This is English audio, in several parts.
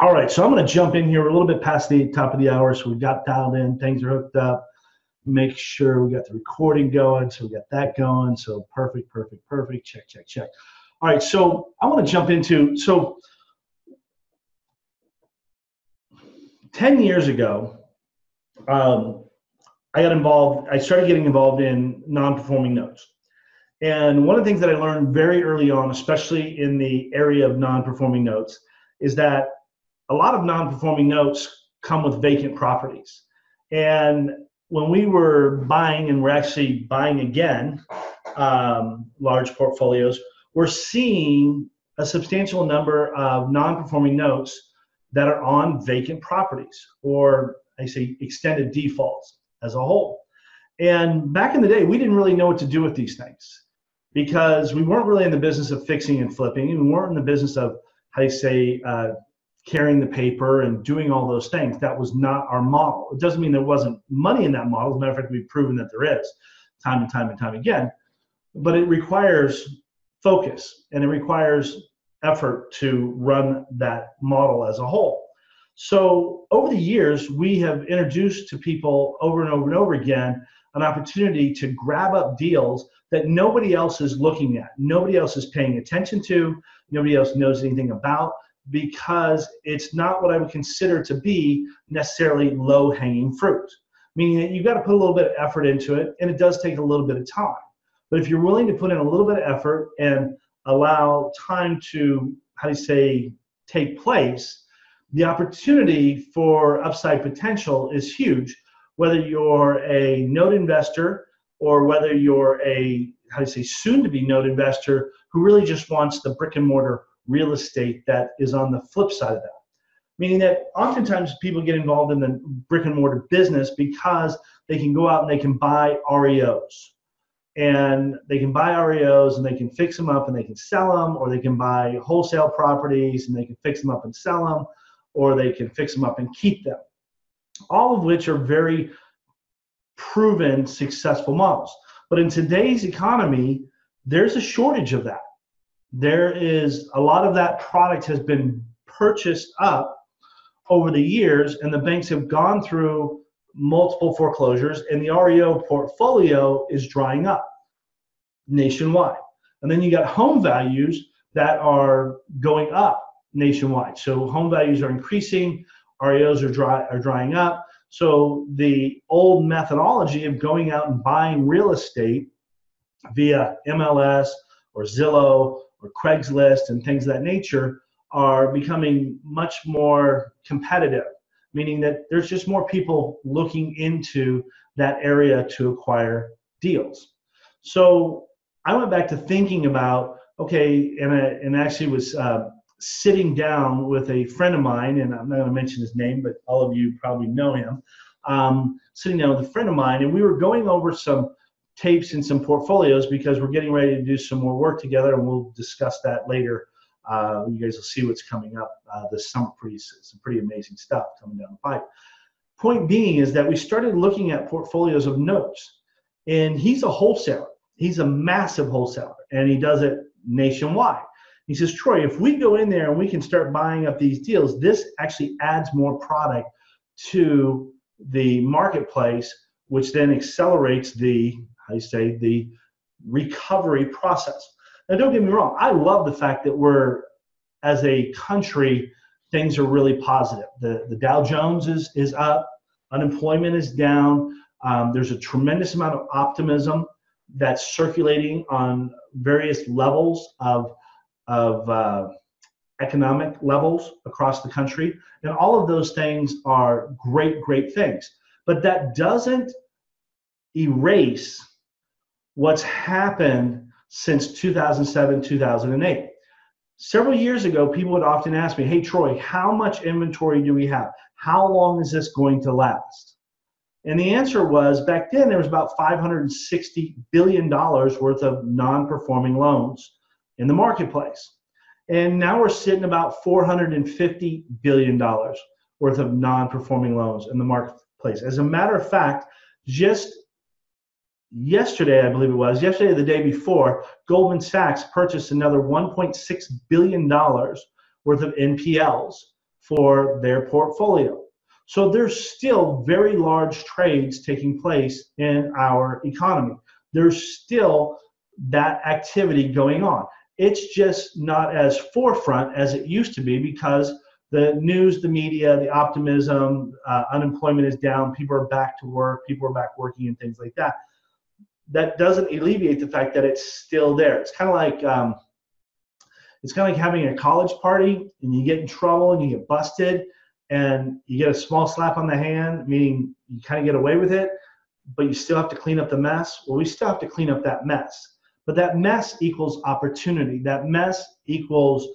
All right, so I'm going to jump in here. We're a little bit past the top of the hour, so we've got dialed in. Things are hooked up. Make sure we got the recording going, so we got that going. So perfect, perfect, perfect. Check, check, check. All right, so I want to jump into, 10 years ago, I started getting involved in non-performing notes. And one of the things that I learned very early on, especially in the area of non-performing notes, is that a lot of non-performing notes come with vacant properties. And when we were buying, and we're actually buying again, large portfolios, we're seeing a substantial number of non-performing notes that are on vacant properties, or I say extended defaults as a whole. And back in the day, we didn't really know what to do with these things because we weren't really in the business of fixing and flipping, and we weren't in the business of, carrying the paper and doing all those things. That was not our model. It doesn't mean there wasn't money in that model. As a matter of fact, we've proven that there is time and time and time again. But it requires focus and it requires effort to run that model as a whole. So over the years, we have introduced to people over and over and over again an opportunity to grab up deals that nobody else is looking at, nobody else is paying attention to, nobody else knows anything about, because it's not what I would consider to be necessarily low-hanging fruit, meaning that you've got to put a little bit of effort into it, and it does take a little bit of time. But if you're willing to put in a little bit of effort and allow time to, take place, the opportunity for upside potential is huge, whether you're a note investor or whether you're a, soon-to-be note investor who really just wants the brick and mortar real estate that is on the flip side of that. Meaning that oftentimes people get involved in the brick and mortar business because they can go out and they can buy REOs. And they can buy REOs and they can fix them up and they can sell them, or they can buy wholesale properties and they can fix them up and sell them, or they can fix them up and keep them. All of which are very proven successful models. But in today's economy, there's a shortage of that. There is a lot of that product has been purchased up over the years, and the banks have gone through multiple foreclosures, and the REO portfolio is drying up nationwide. And then you got home values that are going up nationwide. So home values are increasing, REOs are drying up. So the old methodology of going out and buying real estate via MLS or Zillow or Craigslist and things of that nature are becoming much more competitive, meaning that there's just more people looking into that area to acquire deals. So I went back to thinking about, and actually was sitting down with a friend of mine, and I'm not going to mention his name, but all of you probably know him, sitting down with a friend of mine, and we were going over some tapes and some portfolios because we're getting ready to do some more work together, and we'll discuss that later. You guys will see what's coming up this summer. Some pretty amazing stuff coming down the pipe. Point being is that we started looking at portfolios of notes, and he's a wholesaler. He's a massive wholesaler, and he does it nationwide. He says, Troy, if we go in there and we can start buying up these deals, this actually adds more product to the marketplace, which then accelerates the recovery process. Now, don't get me wrong. I love the fact that as a country, things are really positive. The Dow Jones is up. Unemployment is down. There's a tremendous amount of optimism that's circulating on various levels of economic levels across the country. And all of those things are great, great things. But that doesn't erase what's happened since 2007, 2008. Several years ago, people would often ask me, hey, Troy, how much inventory do we have? How long is this going to last? And the answer was, back then, there was about $560 billion worth of non-performing loans in the marketplace. And now we're sitting about $450 billion worth of non-performing loans in the marketplace. As a matter of fact, just yesterday, I believe it was, yesterday or the day before, Goldman Sachs purchased another $1.6 billion worth of NPLs for their portfolio. So there's still very large trades taking place in our economy. There's still that activity going on. It's just not as forefront as it used to be because the news, the media, the optimism, unemployment is down, people are back to work, people are back working and things like that. That doesn't alleviate the fact that it's still there. It's kind of like having a college party and you get in trouble and you get busted and you get a small slap on the hand, meaning you kind of get away with it, but you still have to clean up the mess. Well, we still have to clean up that mess. But that mess equals opportunity. That mess equals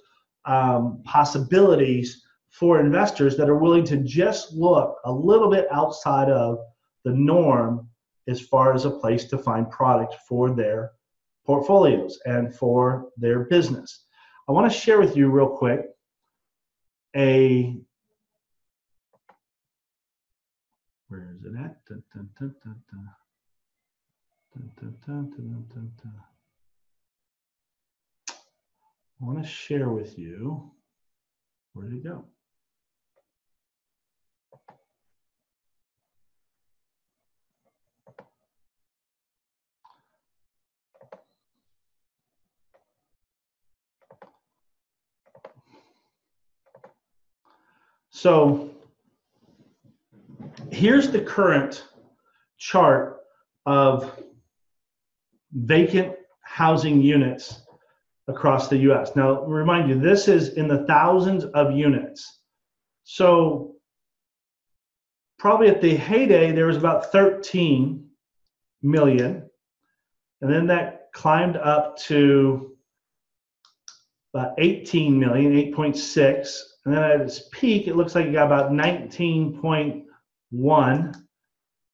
possibilities for investors that are willing to just look a little bit outside of the norm as far as a place to find product for their portfolios and for their business. I want to share with you real quick where is it at? Dun, dun, dun, dun, dun. Dun, dun, dun, dun, dun, dun. I want to share with you, where did it go? So here's the current chart of vacant housing units across the US. Now, remind you, this is in the thousands of units. So probably at the heyday, there was about 13 million. And then that climbed up to about 18 million, 8.6. And then at its peak, it looks like it got about 19.1.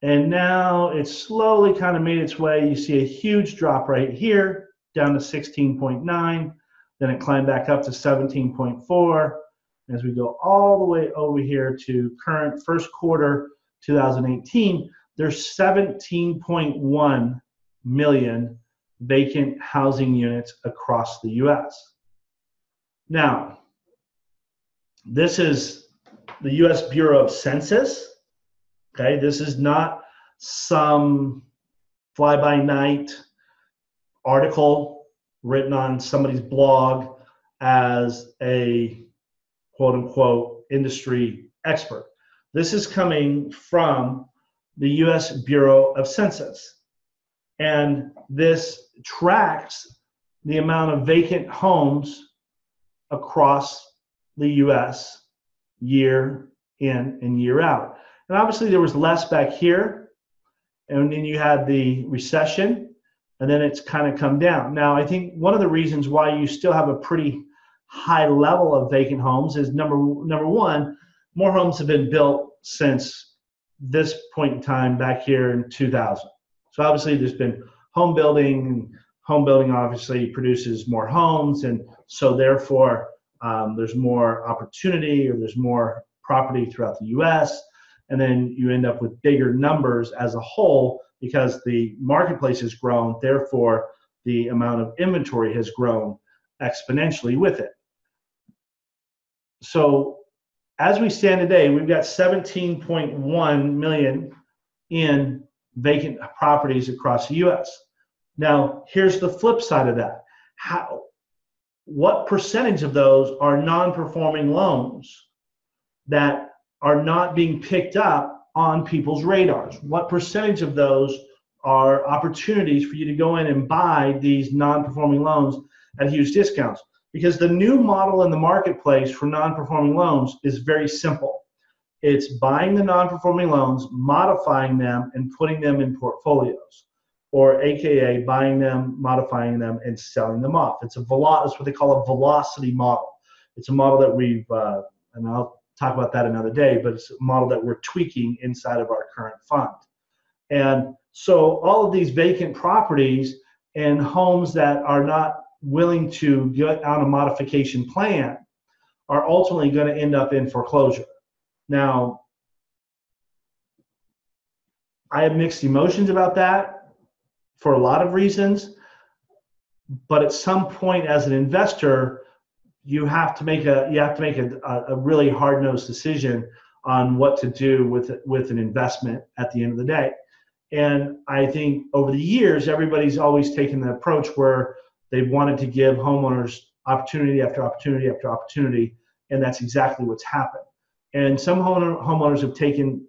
And now it's slowly kind of made its way. You see a huge drop right here, down to 16.9. Then it climbed back up to 17.4. As we go all the way over here to current first quarter 2018, there's 17.1 million vacant housing units across the US. Now, this is the US Bureau of Census. Okay, this is not some fly-by-night article written on somebody's blog as a quote-unquote industry expert. This is coming from the US Bureau of Census. And this tracks the amount of vacant homes across the US year in and year out. And obviously there was less back here, and then you had the recession, and then it's kind of come down. Now, I think one of the reasons why you still have a pretty high level of vacant homes is number one, more homes have been built since this point in time back here in 2000. So obviously there's been home building. Home building obviously produces more homes, and so therefore there's more opportunity, or there's more property throughout the US. And then you end up with bigger numbers as a whole because the marketplace has grown, therefore the amount of inventory has grown exponentially with it. So as we stand today, we've got 17.1 million in vacant properties across the US. Now, here's the flip side of that. What percentage of those are non-performing loans that are not being picked up on people's radars? What percentage of those are opportunities for you to go in and buy these non-performing loans at huge discounts? Because the new model in the marketplace for non-performing loans is very simple. It's buying the non-performing loans, modifying them, and putting them in portfolios, or AKA buying them, modifying them, and selling them off. It's that's what they call a velocity model. It's a model that we've, and I'll talk about that another day, but it's a model that we're tweaking inside of our current fund. And so all of these vacant properties and homes that are not willing to get on a modification plan are ultimately going to end up in foreclosure. Now, I have mixed emotions about that for a lot of reasons, but at some point as an investor, you have to make a really hard-nosed decision on what to do with an investment at the end of the day. And I think over the years, everybody's always taken the approach where they've wanted to give homeowners opportunity after opportunity after opportunity, and that's exactly what's happened. And some homeowners have taken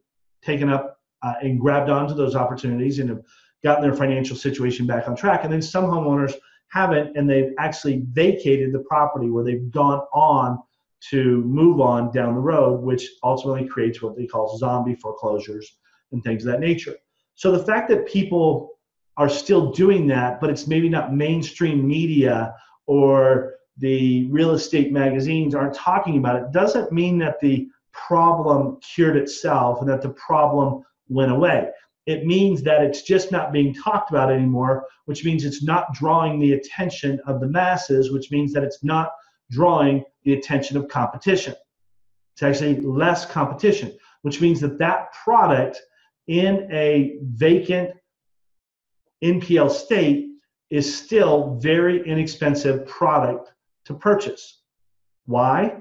up and grabbed onto those opportunities and have gotten their financial situation back on track. And then some homeowners haven't, and they've actually vacated the property where they've gone on to move on down the road, which ultimately creates what they call zombie foreclosures and things of that nature. So the fact that people are still doing that, but it's maybe not mainstream media or the real estate magazines aren't talking about it, doesn't mean that the problem cured itself and that the problem went away. It means that it's just not being talked about anymore, which means it's not drawing the attention of the masses, which means that it's not drawing the attention of competition. It's actually less competition, which means that that product in a vacant NPL state is still very inexpensive product to purchase. Why?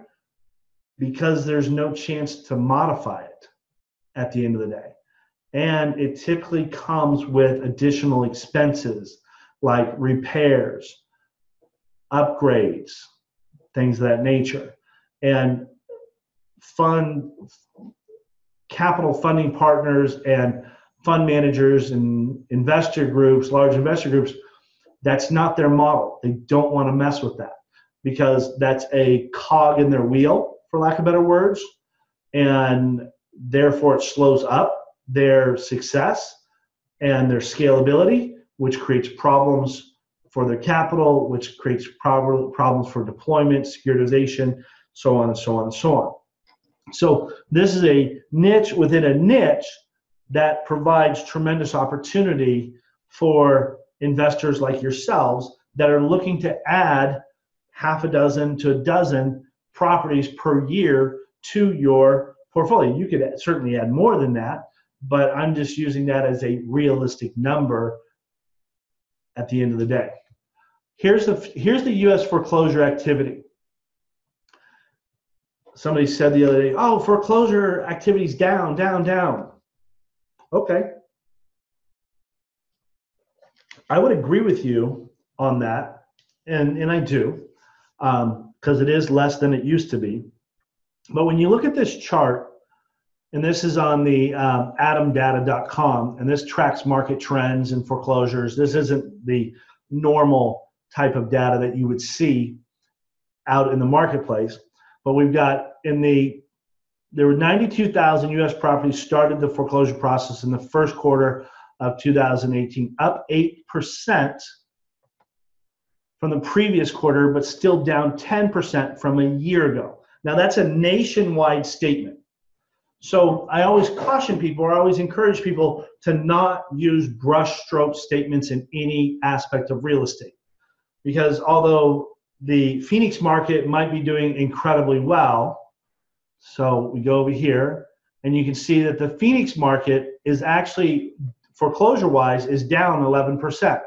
Because there's no chance to modify it at the end of the day. And it typically comes with additional expenses like repairs, upgrades, things of that nature. And capital funding partners and fund managers and investor groups, large investor groups, that's not their model. They don't want to mess with that because that's a cog in their wheel, for lack of better words, and therefore it slows up their success and their scalability, which creates problems for their capital, which creates problems for deployment, securitization, so on and so on and so on. So this is a niche within a niche that provides tremendous opportunity for investors like yourselves that are looking to add half a dozen to a dozen properties per year to your portfolio. You could certainly add more than that, but I'm just using that as a realistic number at the end of the day. Here's the U.S. foreclosure activity. Somebody said the other day, oh, foreclosure activity's down, down, down. Okay. I would agree with you on that, and I do, because it is less than it used to be. But when you look at this chart, and this is on the adamdata.com, and this tracks market trends and foreclosures. This isn't the normal type of data that you would see out in the marketplace. But we've got there were 92,000 U.S. properties started the foreclosure process in the first quarter of 2018, up 8% from the previous quarter, but still down 10% from a year ago. Now that's a nationwide statement. So I always caution people, or I always encourage people to not use brushstroke statements in any aspect of real estate. Because although the Phoenix market might be doing incredibly well, so we go over here, and you can see that the Phoenix market is actually, foreclosure-wise, is down 11%.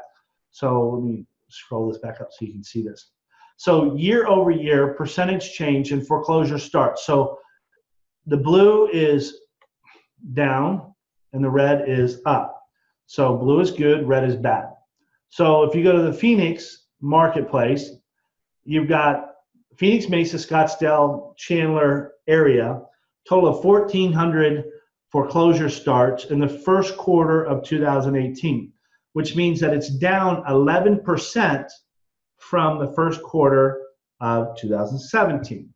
So let me scroll this back up so you can see this. So year over year, percentage change in foreclosure starts. So the blue is down and the red is up. So blue is good, red is bad. So if you go to the Phoenix marketplace, you've got Phoenix, Mesa, Scottsdale, Chandler area, total of 1,400 foreclosure starts in the first quarter of 2018, which means that it's down 11% from the first quarter of 2017.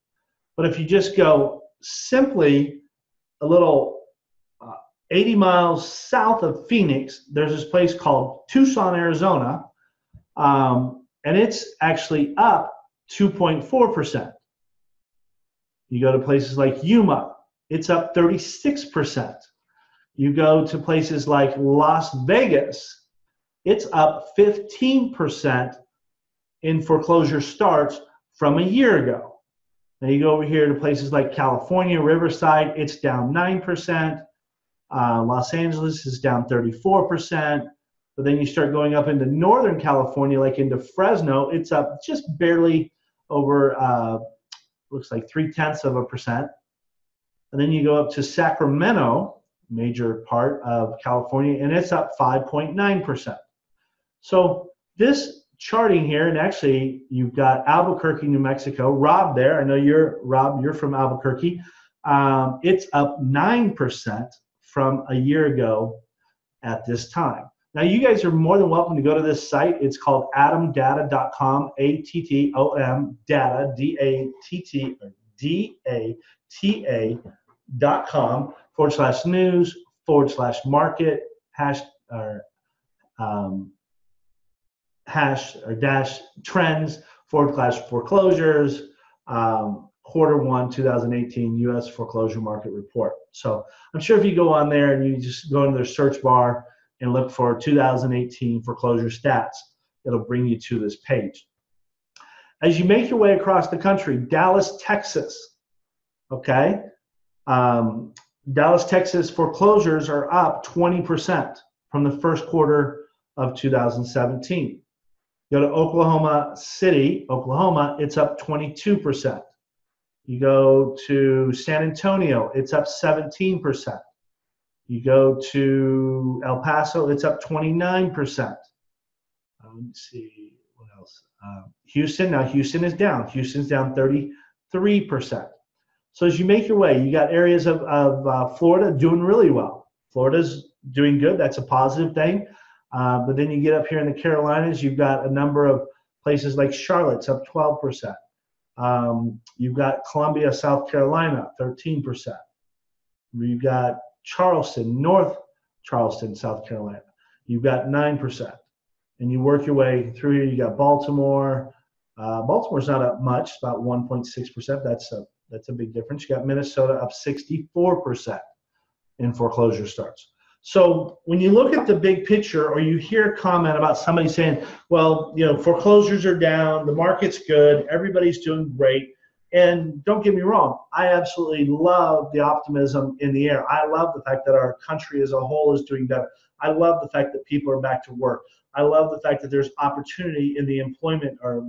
But if you just go simply a little 80 miles south of Phoenix, there's this place called Tucson, Arizona, and it's actually up 2.4%. You go to places like Yuma, it's up 36%. You go to places like Las Vegas, it's up 15% in foreclosure starts from a year ago. Now you go over here to places like California, Riverside, it's down 9%. Los Angeles is down 34%. But then you start going up into Northern California, like into Fresno, it's up just barely over, looks like 0.3%. And then you go up to Sacramento, major part of California, and it's up 5.9%. So this charting here, and actually you've got Albuquerque, New Mexico. Rob there, I know you're from Albuquerque. It's up 9% from a year ago at this time. Now you guys are more than welcome to go to this site. It's called atomdata.com, ATTOM data, DATA.com/news/market dash trends/foreclosures, Q1 2018 U.S. foreclosure market report. So I'm sure if you go on there and you just go into their search bar and look for 2018 foreclosure stats, it'll bring you to this page. As you make your way across the country, Dallas, Texas, okay? Dallas, Texas foreclosures are up 20% from the first quarter of 2017. Go to Oklahoma City, Oklahoma, it's up 22%. You go to San Antonio, it's up 17%. You go to El Paso, it's up 29%. Let me see, what else? Houston, now Houston is down. Houston's down 33%. So as you make your way, you got areas of Florida doing really well. Florida's doing good, that's a positive thing. But then you get up here in the Carolinas, you've got a number of places like Charlotte's up 12%. You've got Columbia, South Carolina, 13%. You've got Charleston, North Charleston, South Carolina. You've got 9%. And you work your way through here, you got Baltimore. Baltimore's not up much, about 1.6%. That's a big difference. You got Minnesota up 64% in foreclosure starts. So when you look at the big picture, or you hear a comment about somebody saying, well, you know, foreclosures are down, the market's good, everybody's doing great. And don't get me wrong, I absolutely love the optimism in the air. I love the fact that our country as a whole is doing better. I love the fact that people are back to work. I love the fact that there's opportunity in the employment, or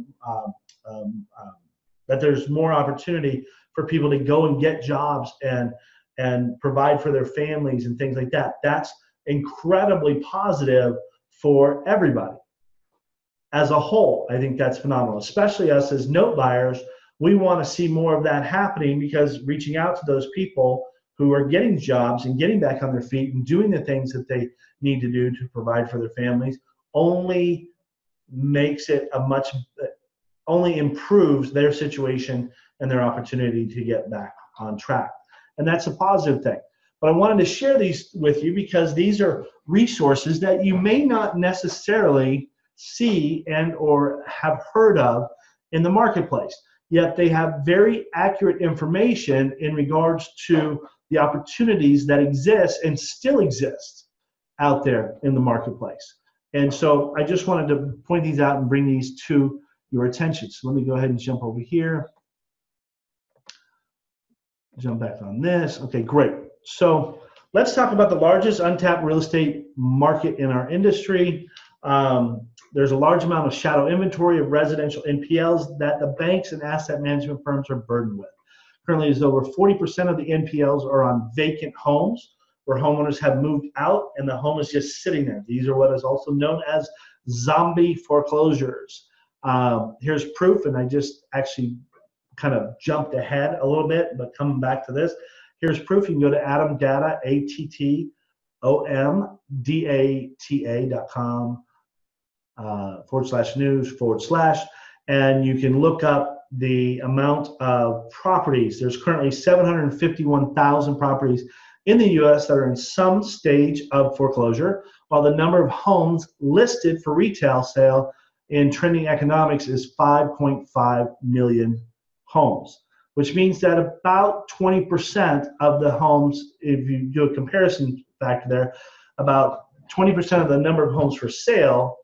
that there's more opportunity for people to go and get jobs and provide for their families and things like that. That's incredibly positive for everybody. As a whole, I think that's phenomenal, especially us as note buyers. We want to see more of that happening, because reaching out to those people who are getting jobs and getting back on their feet and doing the things that they need to do to provide for their families only makes it only improves their situation and their opportunity to get back on track. And that's a positive thing. But I wanted to share these with you because these are resources that you may not necessarily see and or have heard of in the marketplace. Yet they have very accurate information in regards to the opportunities that exist and still exist out there in the marketplace. And so I just wanted to point these out and bring these to your attention. So let me go ahead and jump over here. Jump back on this. Okay, great. So let's talk about the largest untapped real estate market in our industry. There's a large amount of shadow inventory of residential NPLs that the banks and asset management firms are burdened with. Currently, there's over 40% of the NPLs are on vacant homes, where homeowners have moved out and the home is just sitting there. These are what is also known as zombie foreclosures. Here's proof, and I just actually kind of jumped ahead a little bit, but coming back to this, here's proof. You can go to Atom Data, ATTOMDATA.com /news/, and you can look up the amount of properties. There's currently 751,000 properties in the U.S. that are in some stage of foreclosure, while the number of homes listed for retail sale in Trending Economics is 5.5 million homes, which means that about 20% of the homes, if you do a comparison factor there, about 20% of the number of homes for sale,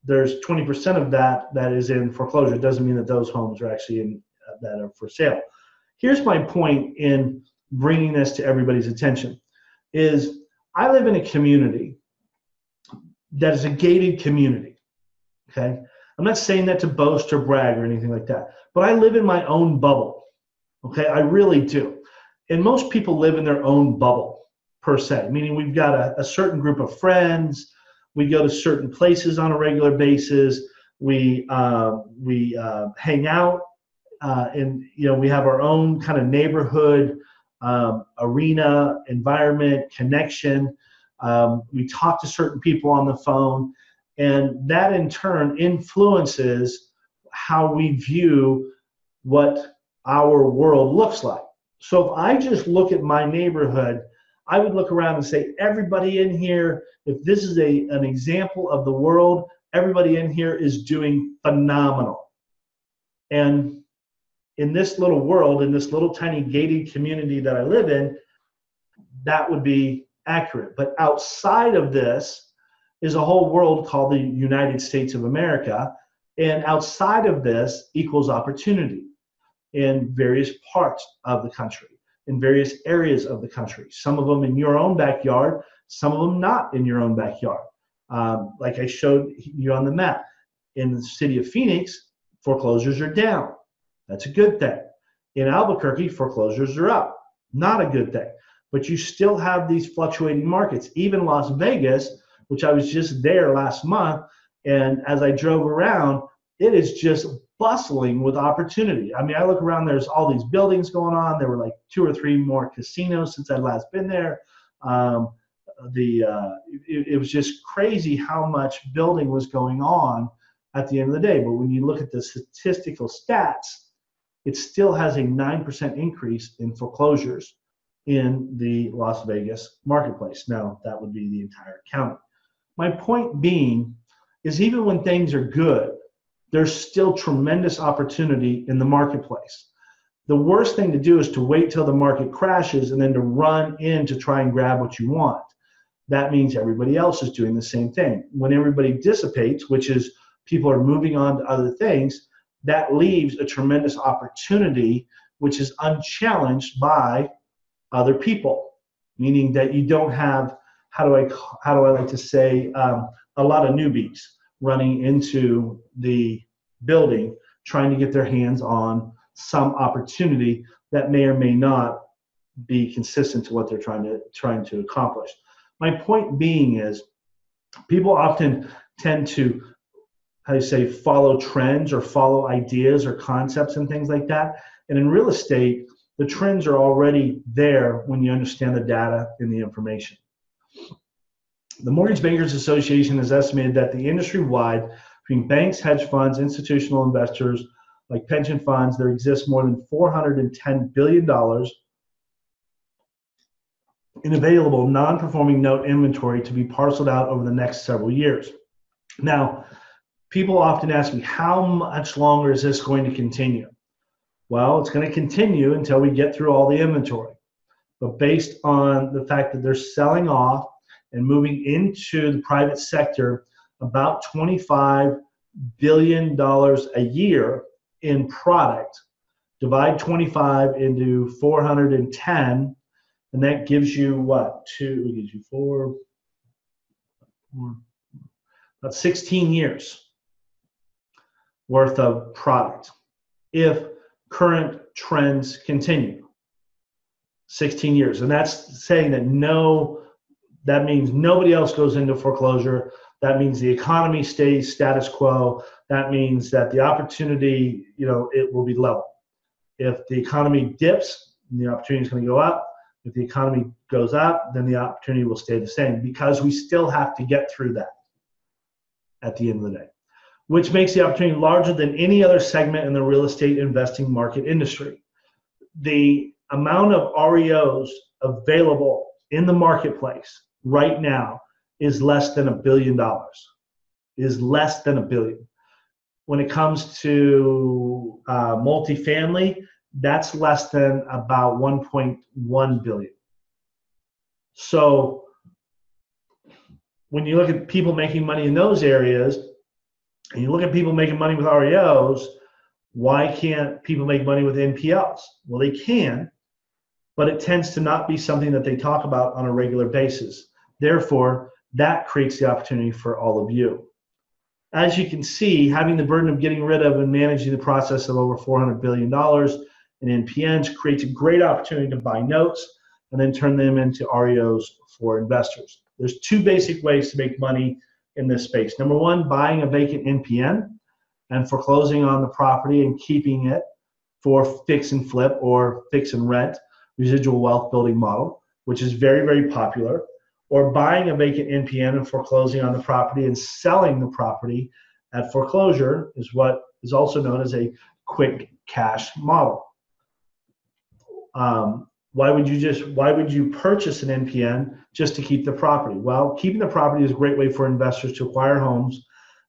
there's 20% of that is in foreclosure. It doesn't mean that those homes are actually that are for sale. Here's my point in bringing this to everybody's attention is I live in a community that is a gated community, okay? I'm not saying that to boast or brag or anything like that, but I live in my own bubble. Okay, I really do. And most people live in their own bubble per se, meaning we've got a certain group of friends. We go to certain places on a regular basis. We hang out, and we have our own kind of neighborhood arena, environment, connection. We talk to certain people on the phone, and that in turn influences how we view what our world looks like. So if I just look at my neighborhood, I would look around and say, everybody in here, if this is an example of the world, everybody in here is doing phenomenal. And in this little world, in this little tiny gated community that I live in, that would be accurate. But outside of this is a whole world called the United States of America. And outside of this equals opportunity in various parts of the country, in various areas of the country. Some of them in your own backyard, some of them not in your own backyard. Like I showed you on the map, in the city of Phoenix, foreclosures are down. That's a good thing. In Albuquerque, foreclosures are up. Not a good thing. But you still have these fluctuating markets. Even Las Vegas, which I was just there last month, and as I drove around, it is just bustling with opportunity. I mean, I look around, there's all these buildings going on. There were like 2 or 3 more casinos since I'd last been there. It was just crazy how much building was going on at the end of the day. But when you look at the statistical stats, it still has a 9% increase in foreclosures in the Las Vegas marketplace. Now, that would be the entire county. My point being is even when things are good, there's still tremendous opportunity in the marketplace. The worst thing to do is to wait till the market crashes and then to run in to try and grab what you want. That means everybody else is doing the same thing. When everybody dissipates, which is people are moving on to other things, that leaves a tremendous opportunity which is unchallenged by other people, meaning that you don't have, how do I like to say, a lot of newbies running into the building trying to get their hands on some opportunity that may or may not be consistent to what they're trying to accomplish. My point being is people often tend to, follow trends or follow ideas or concepts and things like that. And in real estate, the trends are already there when you understand the data and the information. The Mortgage Bankers Association has estimated that the industry-wide, between banks, hedge funds, institutional investors, like pension funds, there exists more than $410 billion in available non-performing note inventory to be parceled out over the next several years. Now, people often ask me, how much longer is this going to continue? Well, it's going to continue until we get through all the inventory. But based on the fact that they're selling off and moving into the private sector, about $25 billion a year in product, divide 25 into 410, and that gives you what? It gives you about 16 years worth of product if current trends continue. 16 years. And that's saying that that means nobody else goes into foreclosure. That means the economy stays status quo. That means that the opportunity, it will be level. If the economy dips, the opportunity is going to go up. If the economy goes up, then the opportunity will stay the same, because we still have to get through that at the end of the day, which makes the opportunity larger than any other segment in the real estate investing market industry. The amount of REOs available in the marketplace right now is less than $1 billion. Is less than $1 billion. When it comes to multifamily, that's less than about 1.1 billion. So when you look at people making money in those areas, and you look at people making money with REOs, why can't people make money with NPLs? Well, they can, but it tends to not be something that they talk about on a regular basis. Therefore, that creates the opportunity for all of you. As you can see, having the burden of getting rid of and managing the process of over $400 billion in NPNs creates a great opportunity to buy notes and then turn them into REOs for investors. There's two basic ways to make money in this space. Number one, buying a vacant NPN and foreclosing on the property and keeping it for fix and flip or fix and rent, residual wealth building model, which is very, very popular. Or buying a vacant NPN and foreclosing on the property and selling the property at foreclosure is what is also known as a quick cash model. Why would you purchase an NPN just to keep the property? Well, keeping the property is a great way for investors to acquire homes,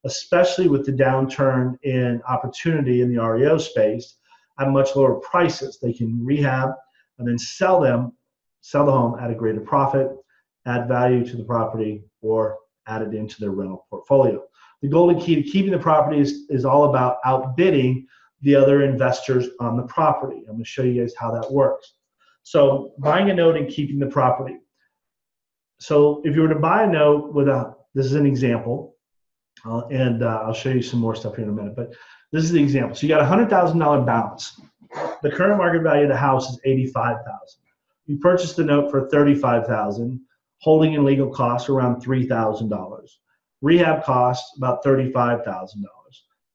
especially with the downturn in opportunity in the REO space at much lower prices. They can rehab and then sell the home at a greater profit, add value to the property, or add it into their rental portfolio. The golden key to keeping the property is all about outbidding the other investors on the property. I'm going to show you guys how that works. So buying a note and keeping the property. So if you were to buy a note this is an example, and I'll show you some more stuff here in a minute, but this is the example. So you got a $100,000 balance. The current market value of the house is $85,000. You purchased the note for $35,000, holding and legal costs around $3,000. Rehab costs about $35,000.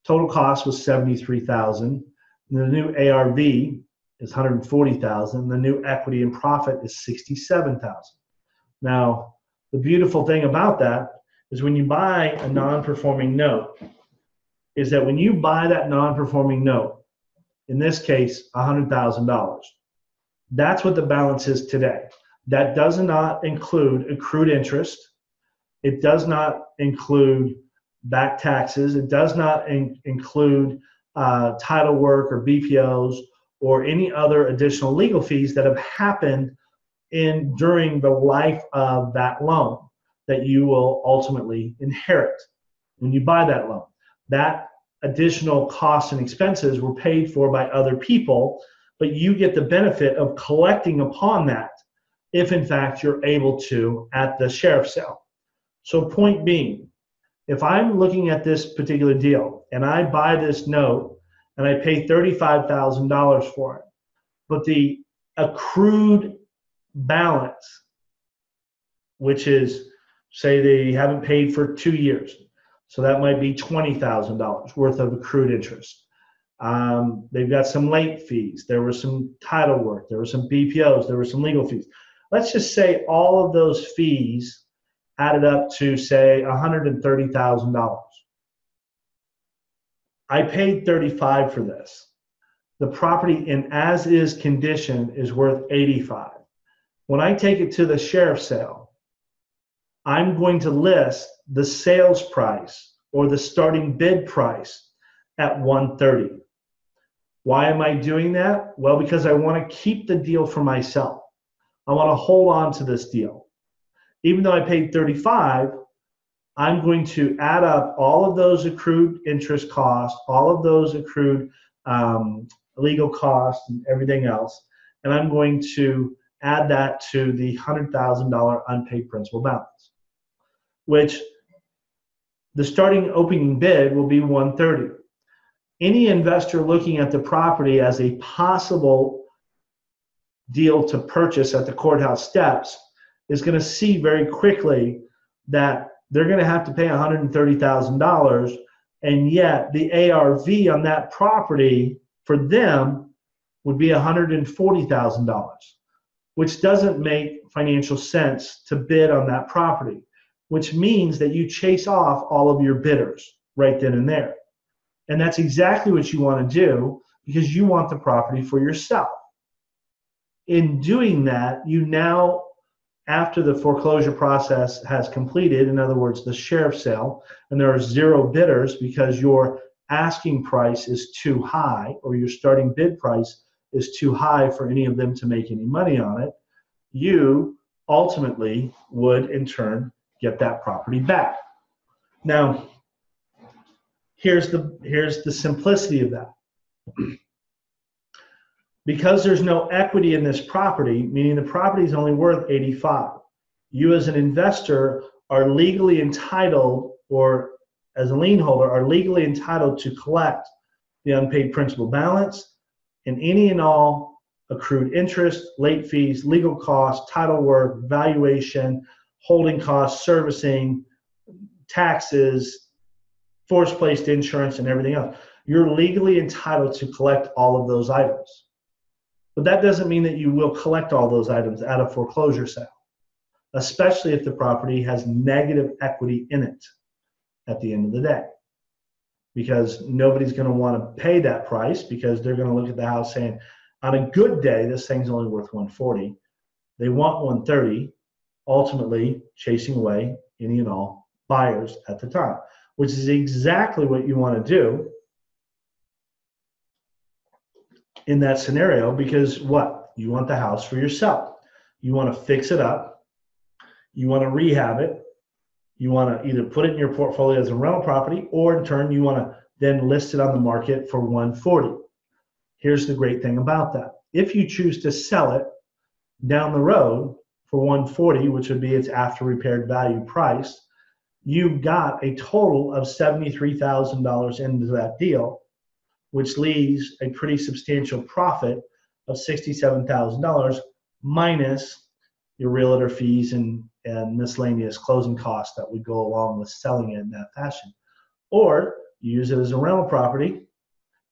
Total cost was $73,000. The new ARV is $140,000. The new equity and profit is $67,000. Now, the beautiful thing about that is when you buy a non-performing note, is that when you buy that non-performing note, in this case, $100,000, that's what the balance is today. That does not include accrued interest. It does not include back taxes. It does not include title work or BPOs or any other additional legal fees that have happened during the life of that loan that you will ultimately inherit when you buy that loan. That additional costs and expenses were paid for by other people, but you get the benefit of collecting upon that if in fact you're able to at the sheriff's sale. So point being, if I'm looking at this particular deal and I buy this note and I pay $35,000 for it, but the accrued balance, which is, say they haven't paid for 2 years, so that might be $20,000 worth of accrued interest. They've got some late fees. There was some title work. There were some BPOs. There were some legal fees. Let's just say all of those fees added up to, say, $130,000. I paid $35,000 for this. The property in as-is condition is worth $85,000. When I take it to the sheriff's sale, I'm going to list the sales price or the starting bid price at $130,000. Why am I doing that? Well, because I want to keep the deal for myself. I want to hold on to this deal. Even though I paid $35,000, I'm going to add up all of those accrued interest costs, all of those accrued legal costs and everything else, and I'm going to add that to the $100,000 unpaid principal balance, which the starting opening bid will be $130,000. Any investor looking at the property as a possible deal to purchase at the courthouse steps is going to see very quickly that they're going to have to pay $130,000, and yet the ARV on that property for them would be $140,000, which doesn't make financial sense to bid on that property, which means that you chase off all of your bidders right then and there. And that's exactly what you want to do because you want the property for yourself. In doing that, you now, after the foreclosure process has completed, in other words, the sheriff's sale, and there are 0 bidders because your asking price is too high or your starting bid price is too high for any of them to make any money on it, you ultimately would in turn get that property back. Now, here's the simplicity of that. Because there's no equity in this property, meaning the property is only worth $85,000, you as an investor are legally entitled or as a lien holder, are legally entitled to collect the unpaid principal balance and any and all accrued interest, late fees, legal costs, title work, valuation, holding costs, servicing, taxes, forced placed insurance, and everything else. You're legally entitled to collect all of those items. But that doesn't mean that you will collect all those items at a foreclosure sale, especially if the property has negative equity in it at the end of the day. Because nobody's going to want to pay that price, because they're going to look at the house saying, on a good day, this thing's only worth 140. They want 130, ultimately chasing away any and all buyers at the time, which is exactly what you want to do in that scenario, because what? You want the house for yourself. You want to fix it up. You want to rehab it. You want to either put it in your portfolio as a rental property, or in turn, you want to then list it on the market for 140. Here's the great thing about that. If you choose to sell it down the road for 140, which would be its after repaired value price, you've got a total of $73,000 into that deal, which leaves a pretty substantial profit of $67,000 minus your realtor fees and miscellaneous closing costs that would go along with selling it in that fashion. Or you use it as a rental property.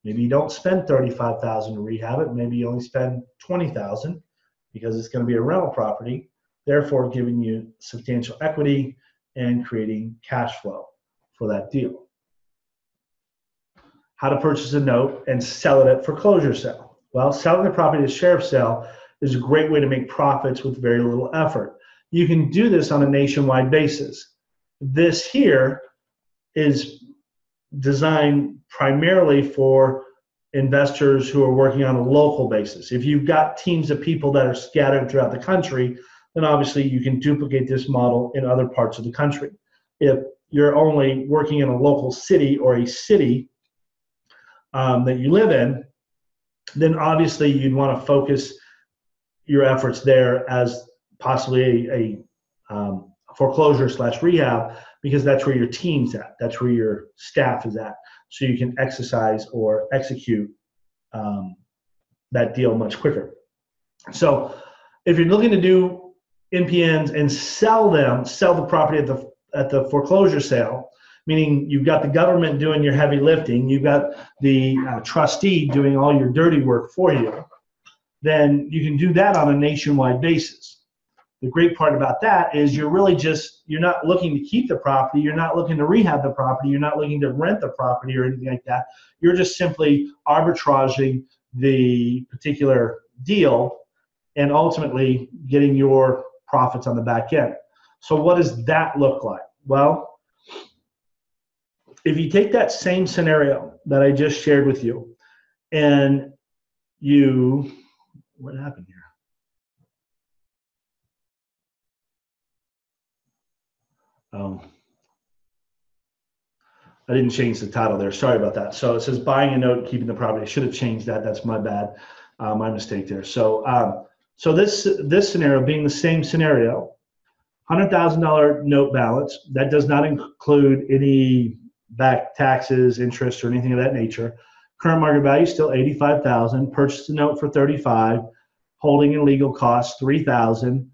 Maybe you don't spend $35,000 to rehab it. Maybe you only spend $20,000 because it's going to be a rental property, therefore giving you substantial equity and creating cash flow for that deal. How to purchase a note and sell it at foreclosure sale. Well, selling the property at sheriff's sale is a great way to make profits with very little effort. You can do this on a nationwide basis. This here is designed primarily for investors who are working on a local basis. If you've got teams of people that are scattered throughout the country, then obviously you can duplicate this model in other parts of the country. If you're only working in a local city or a city that you live in, then obviously you'd want to focus your efforts there as possibly a foreclosure / rehab, because that's where your team's at. That's where your staff is at. So you can exercise or execute that deal much quicker. So if you're looking to do NPNs and sell the property at the foreclosure sale, meaning you've got the government doing your heavy lifting, you've got the trustee doing all your dirty work for you, then you can do that on a nationwide basis. The great part about that is you're not looking to keep the property, you're not looking to rehab the property, you're not looking to rent the property or anything like that. You're just simply arbitraging the particular deal and ultimately getting your profits on the back end. So what does that look like? Well, if you take that same scenario that I just shared with you and what happened here? I didn't change the title there. Sorry about that. So it says buying a note and keeping the property. I should have changed that. That's my bad. My mistake there. So this scenario being the same scenario, $100,000 note balance. That does not include any back taxes, interest, or anything of that nature. Current market value is still $85,000. Purchased the note for $35,000. Holding and legal costs $3,000.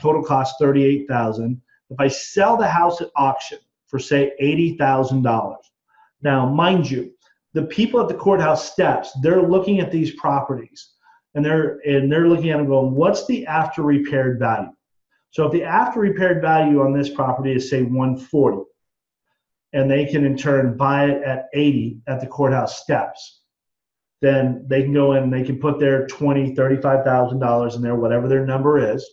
Total cost $38,000. If I sell the house at auction for say $80,000, now mind you, the people at the courthouse steps, they're looking at these properties and they're looking at them going, what's the after repaired value? So if the after repaired value on this property is say 140, and they can in turn buy it at 80 at the courthouse steps, then they can go in and they can put their $20,000, $35,000 in there, whatever their number is,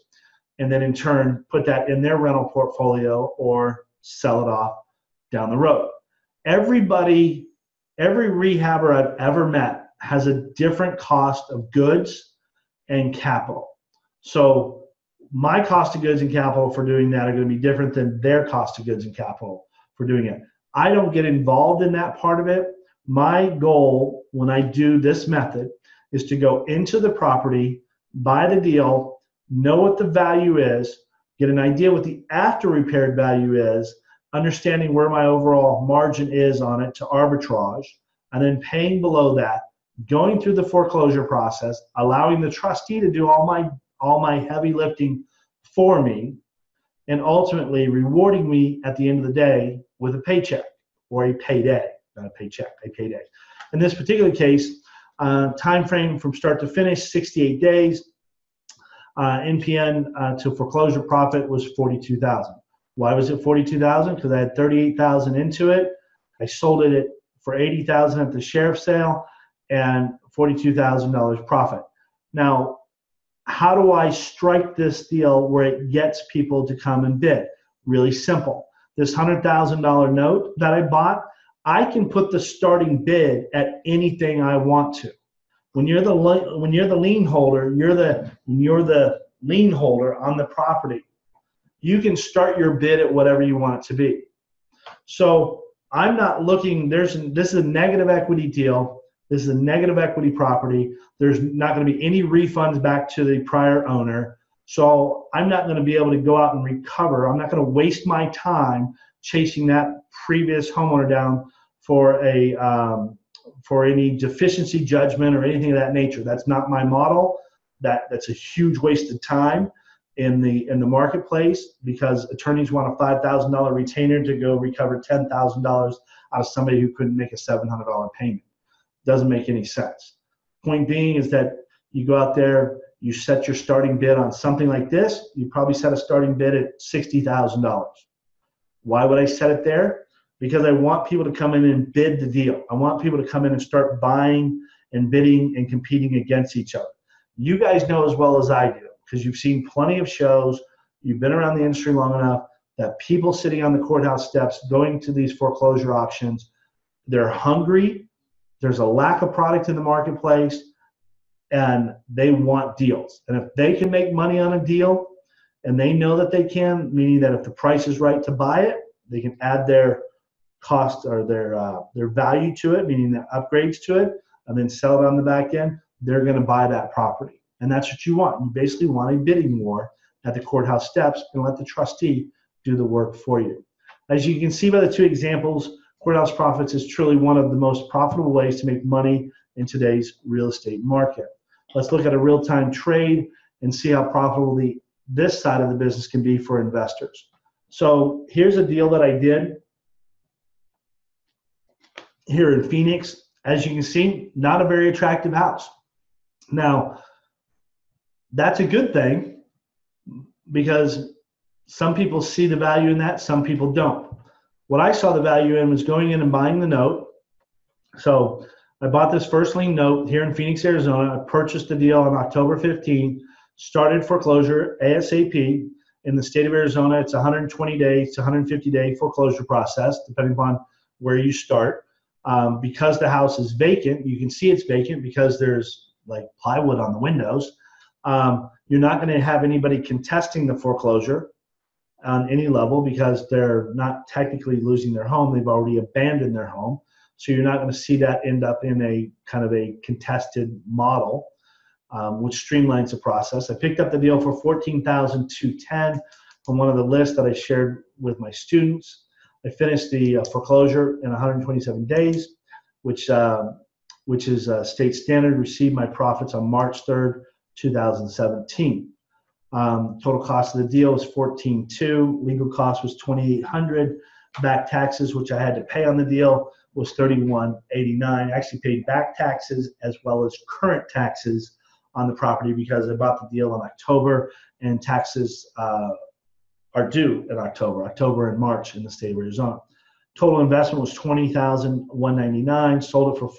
and then in turn put that in their rental portfolio or sell it off down the road. Every rehabber I've ever met has a different cost of goods and capital. So my cost of goods and capital for doing that are going to be different than their cost of goods and capital for doing it. I don't get involved in that part of it. My goal when I do this method is to go into the property, buy the deal, know what the value is, get an idea what the after repaired value is, understanding where my overall margin is on it to arbitrage, and then paying below that, going through the foreclosure process, allowing the trustee to do all my heavy lifting for me, and ultimately rewarding me at the end of the day with a paycheck or a payday, not a paycheck, a payday. In this particular case, time frame from start to finish, 68 days. NPN to foreclosure profit was 42,000. Why was it 42,000? Because I had 38,000 into it. I sold it for 80,000 at the sheriff's sale and $42,000 profit. Now, how do I strike this deal where it gets people to come and bid? Really simple. This $100,000 note that I bought, I can put the starting bid at anything I want to. When you're the lien holder, you're the lien holder on the property. You can start your bid at whatever you want it to be. So I'm not looking. This is a negative equity deal. This is a negative equity property. There's not going to be any refunds back to the prior owner. So I'm not going to be able to go out and recover. I'm not going to waste my time chasing that previous homeowner down for any deficiency judgment or anything of that nature. That's not my model. That's a huge waste of time in the marketplace, because attorneys want a $5,000 retainer to go recover $10,000 out of somebody who couldn't make a $700 payment. Doesn't make any sense. Point being is that you go out there, you set your starting bid on something like this. You probably set a starting bid at $60,000. Why would I set it there? Because I want people to come in and bid the deal. I want people to come in and start buying and bidding and competing against each other. You guys know as well as I do, because you've seen plenty of shows, you've been around the industry long enough, that people sitting on the courthouse steps going to these foreclosure auctions, they're hungry, there's a lack of product in the marketplace, and they want deals. And if they can make money on a deal, and they know that they can, meaning that if the price is right to buy it, they can add their cost or their value to it, meaning the upgrades to it, and then sell it on the back end, they're going to buy that property. And that's what you want. You basically want a bidding war at the courthouse steps and let the trustee do the work for you. As you can see by the two examples, Courthouse Profits is truly one of the most profitable ways to make money in today's real estate market. Let's look at a real-time trade and see how profitable this side of the business can be for investors. So here's a deal that I did here in Phoenix. As you can see, not a very attractive house. Now, that's a good thing, because some people see the value in that, some people don't. What I saw the value in was going in and buying the note. So I bought this first lien note here in Phoenix, Arizona. I purchased the deal on October 15, started foreclosure ASAP. In the state of Arizona, it's 120 days to 150-day foreclosure process, depending upon where you start. Because the house is vacant, you can see it's vacant because there's like plywood on the windows. You're not going to have anybody contesting the foreclosure on any level, because they're not technically losing their home. They've already abandoned their home. So you're not going to see that end up in a kind of a contested model, which streamlines the process. I picked up the deal for $14,210 from one of the lists that I shared with my students. I finished the foreclosure in 127 days, which is state standard. Received my profits on March 3rd, 2017. Total cost of the deal was $14,200. Legal cost was $2,800. Back taxes, which I had to pay on the deal, was $31.89. I actually paid back taxes as well as current taxes on the property because I bought the deal in October, and taxes are due in October and March in the state of Arizona. Total investment was $20,199. Sold it for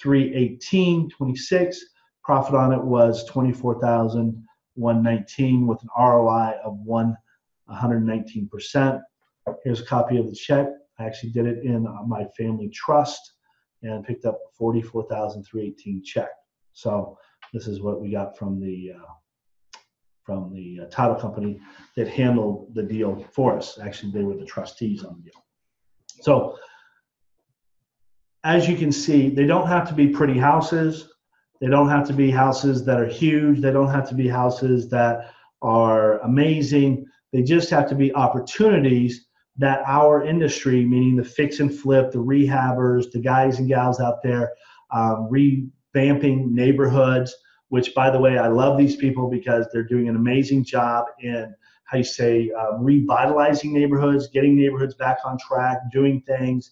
$44,318.26. Profit on it was $24,119 with an ROI of 119%. Here's a copy of the check. I actually did it in my family trust and picked up $44,318 check. So this is what we got from the title company that handled the deal for us. Actually, they were the trustees on the deal. So as you can see, they don't have to be pretty houses. They don't have to be houses that are huge. They don't have to be houses that are amazing. They just have to be opportunities that our industry, meaning the fix and flip, the rehabbers, the guys and gals out there revamping neighborhoods, which, by the way, I love these people because they're doing an amazing job in, how you say, revitalizing neighborhoods, getting neighborhoods back on track, doing things,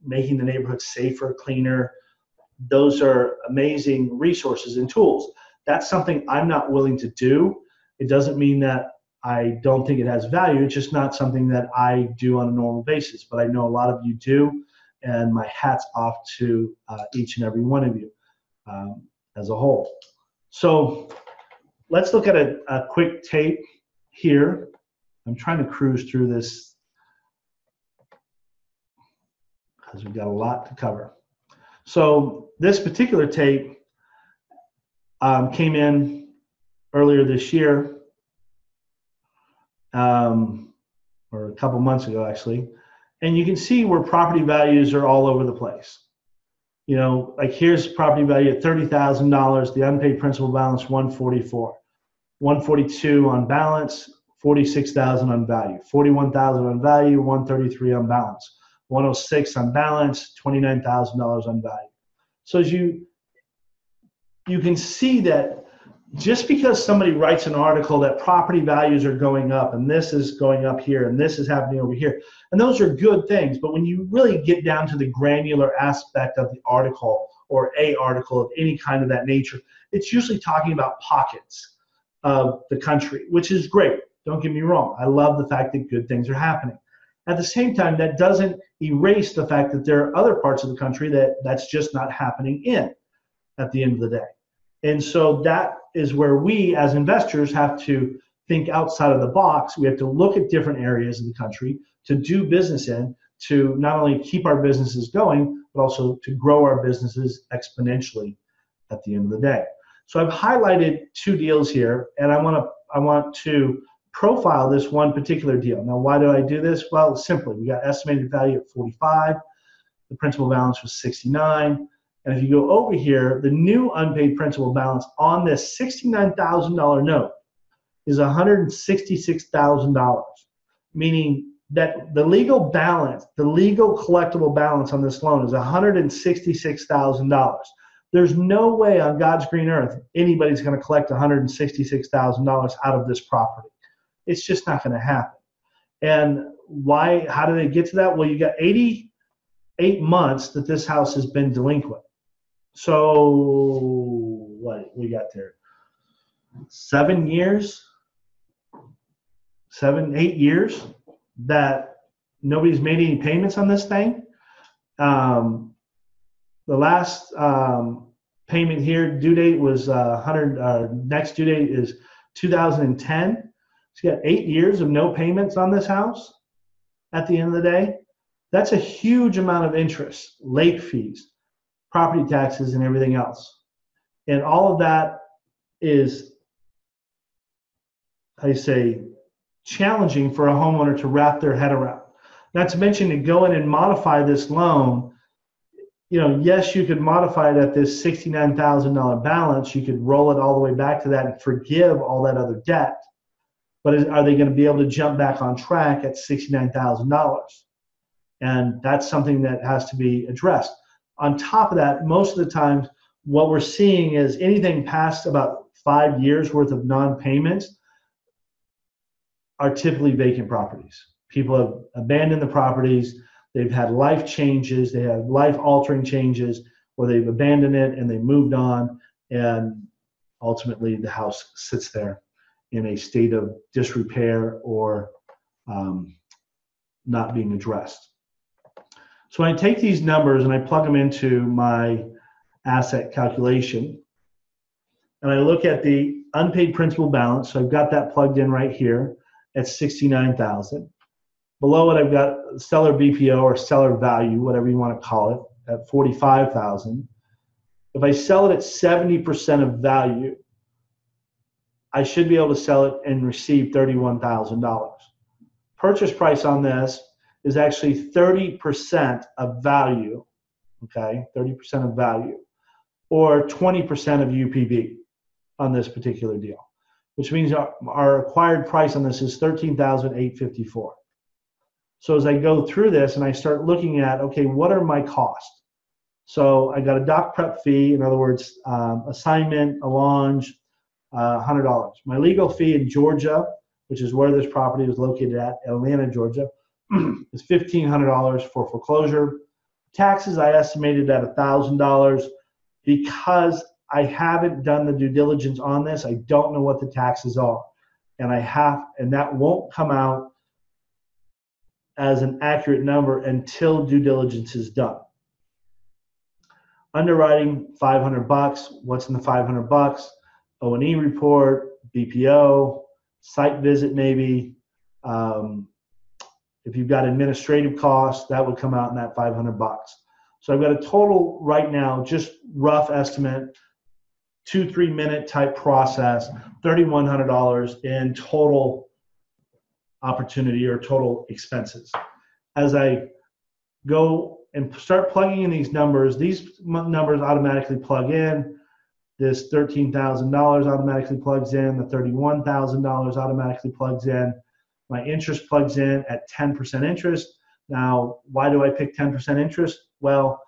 making the neighborhoods safer, cleaner. Those are amazing resources and tools. That's something I'm not willing to do. It doesn't mean that I don't think it has value. It's just not something that I do on a normal basis. But I know a lot of you do, and my hat's off to each and every one of you as a whole. So let's look at a quick tape here. I'm trying to cruise through this because we've got a lot to cover. So this particular tape came in earlier this year, or a couple months ago actually, and you can see where property values are all over the place. You know, like here's property value at $30,000, the unpaid principal balance $144, $142 on balance, $46,000 on value, $41,000 on value, $133 on balance, $106 on balance, $29,000 on value. So as you can see that just because somebody writes an article that property values are going up and this is going up here and this is happening over here, and those are good things, but when you really get down to the granular aspect of the article or a article of any kind of that nature, it's usually talking about pockets of the country, which is great. Don't get me wrong. I love the fact that good things are happening. At the same time, that doesn't erase the fact that there are other parts of the country that's just not happening in at the end of the day. And so that is where we as investors have to think outside of the box. We have to look at different areas of the country to do business in, to not only keep our businesses going, but also to grow our businesses exponentially at the end of the day. So I've highlighted two deals here, and I want to profile this one particular deal. Now, why do I do this? Well, simply, we got estimated value at 45. The principal balance was 69. And if you go over here, the new unpaid principal balance on this $69,000 note is $166,000, meaning that the legal balance, the legal collectible balance on this loan is $166,000. There's no way on God's green earth anybody's going to collect $166,000 out of this property. It's just not going to happen. And why? How did they get to that? Well, you got 88 months that this house has been delinquent. So what we got there? 7 years, 8 years that nobody's made any payments on this thing. The last payment here, due date was next due date is 2010. So you got 8 years of no payments on this house at the end of the day. That's a huge amount of interest, late fees, property taxes, and everything else. And all of that is, I say, challenging for a homeowner to wrap their head around. Not to mention to go in and modify this loan. You know, yes, you could modify it at this $69,000 balance. You could roll it all the way back to that and forgive all that other debt. But are they going to be able to jump back on track at $69,000? And that's something that has to be addressed. On top of that, most of the time, what we're seeing is anything past about 5 years worth of non-payments are typically vacant properties. People have abandoned the properties. They've had life changes. They have life-altering changes, or they've abandoned it and they moved on, and ultimately the house sits there in a state of disrepair or not being addressed. So when I take these numbers and I plug them into my asset calculation, and I look at the unpaid principal balance, so I've got that plugged in right here at $69,000. Below it, I've got seller BPO or seller value, whatever you want to call it, at $45,000. If I sell it at 70% of value, I should be able to sell it and receive $31,000. Purchase price on this is actually 30% of value, okay, 30% of value, or 20% of UPB on this particular deal, which means our acquired price on this is $13,854. So as I go through this and I start looking at, okay, what are my costs? So I got a doc prep fee, in other words, assignment, allonge, $100. My legal fee in Georgia, which is where this property is located at, Atlanta, Georgia, is $1,500 for foreclosure. Taxes I estimated at $1,000 because I haven't done the due diligence on this. I don't know what the taxes are, and that won't come out as an accurate number until due diligence is done. Underwriting, $500. What's in the $500? O&E report, BPO, site visit maybe. If you've got administrative costs, that would come out in that $500. So I've got a total right now, just rough estimate, 2-3 minute type process, $3,100 in total opportunity or total expenses. As I go and start plugging in these numbers automatically plug in. This $13,000 automatically plugs in. The $31,000 automatically plugs in. My interest plugs in at 10% interest. Now, why do I pick 10% interest? Well,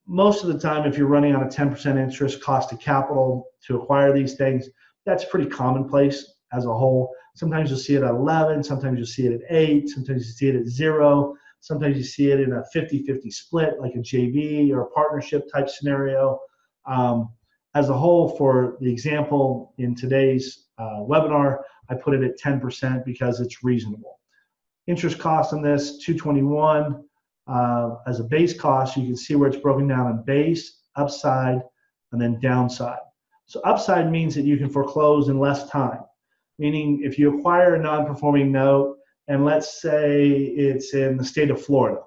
most of the time, if you're running on a 10% interest cost of capital to acquire these things, that's pretty commonplace as a whole. Sometimes you'll see it at 11, sometimes you'll see it at 8, sometimes you see it at 0, sometimes you see it in a 50-50 split, like a JV or a partnership type scenario. As a whole, for the example in today's webinar, I put it at 10% because it's reasonable. Interest cost on this, $221 as a base cost. You can see where it's broken down on base, upside, and then downside. So upside means that you can foreclose in less time, meaning if you acquire a non-performing note, and let's say it's in the state of Florida.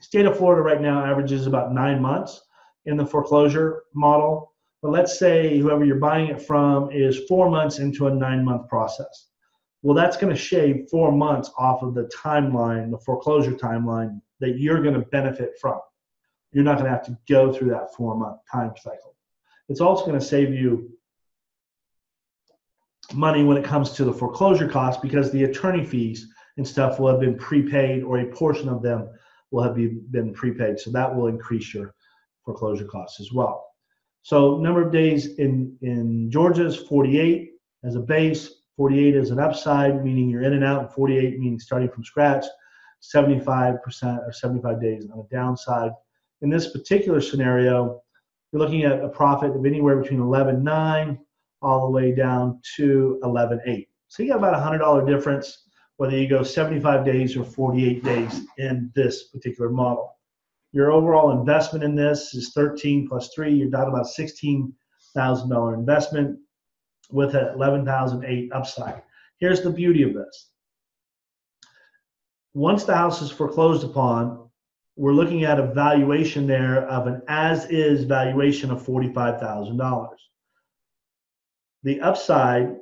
State of Florida right now averages about 9 months in the foreclosure model. But let's say whoever you're buying it from is 4 months into a 9-month process. Well, that's going to shave 4 months off of the timeline, the foreclosure timeline that you're going to benefit from. You're not going to have to go through that 4-month time cycle. It's also going to save you money when it comes to the foreclosure costs because the attorney fees and stuff will have been prepaid, or a portion of them will have been prepaid. So that will increase your foreclosure costs as well. So number of days in Georgia is 48 as a base, 48 as an upside, meaning you're in and out, and 48 meaning starting from scratch, 75% or 75 days on the downside. In this particular scenario, you're looking at a profit of anywhere between 11.9 all the way down to 11.8. So you got about $100 difference whether you go 75 days or 48 days in this particular model. Your overall investment in this is 13 plus 3. You're down about $16,000 investment with an 11,008 upside. Here's the beauty of this. Once the house is foreclosed upon, we're looking at a valuation there of an as-is valuation of $45,000. The upside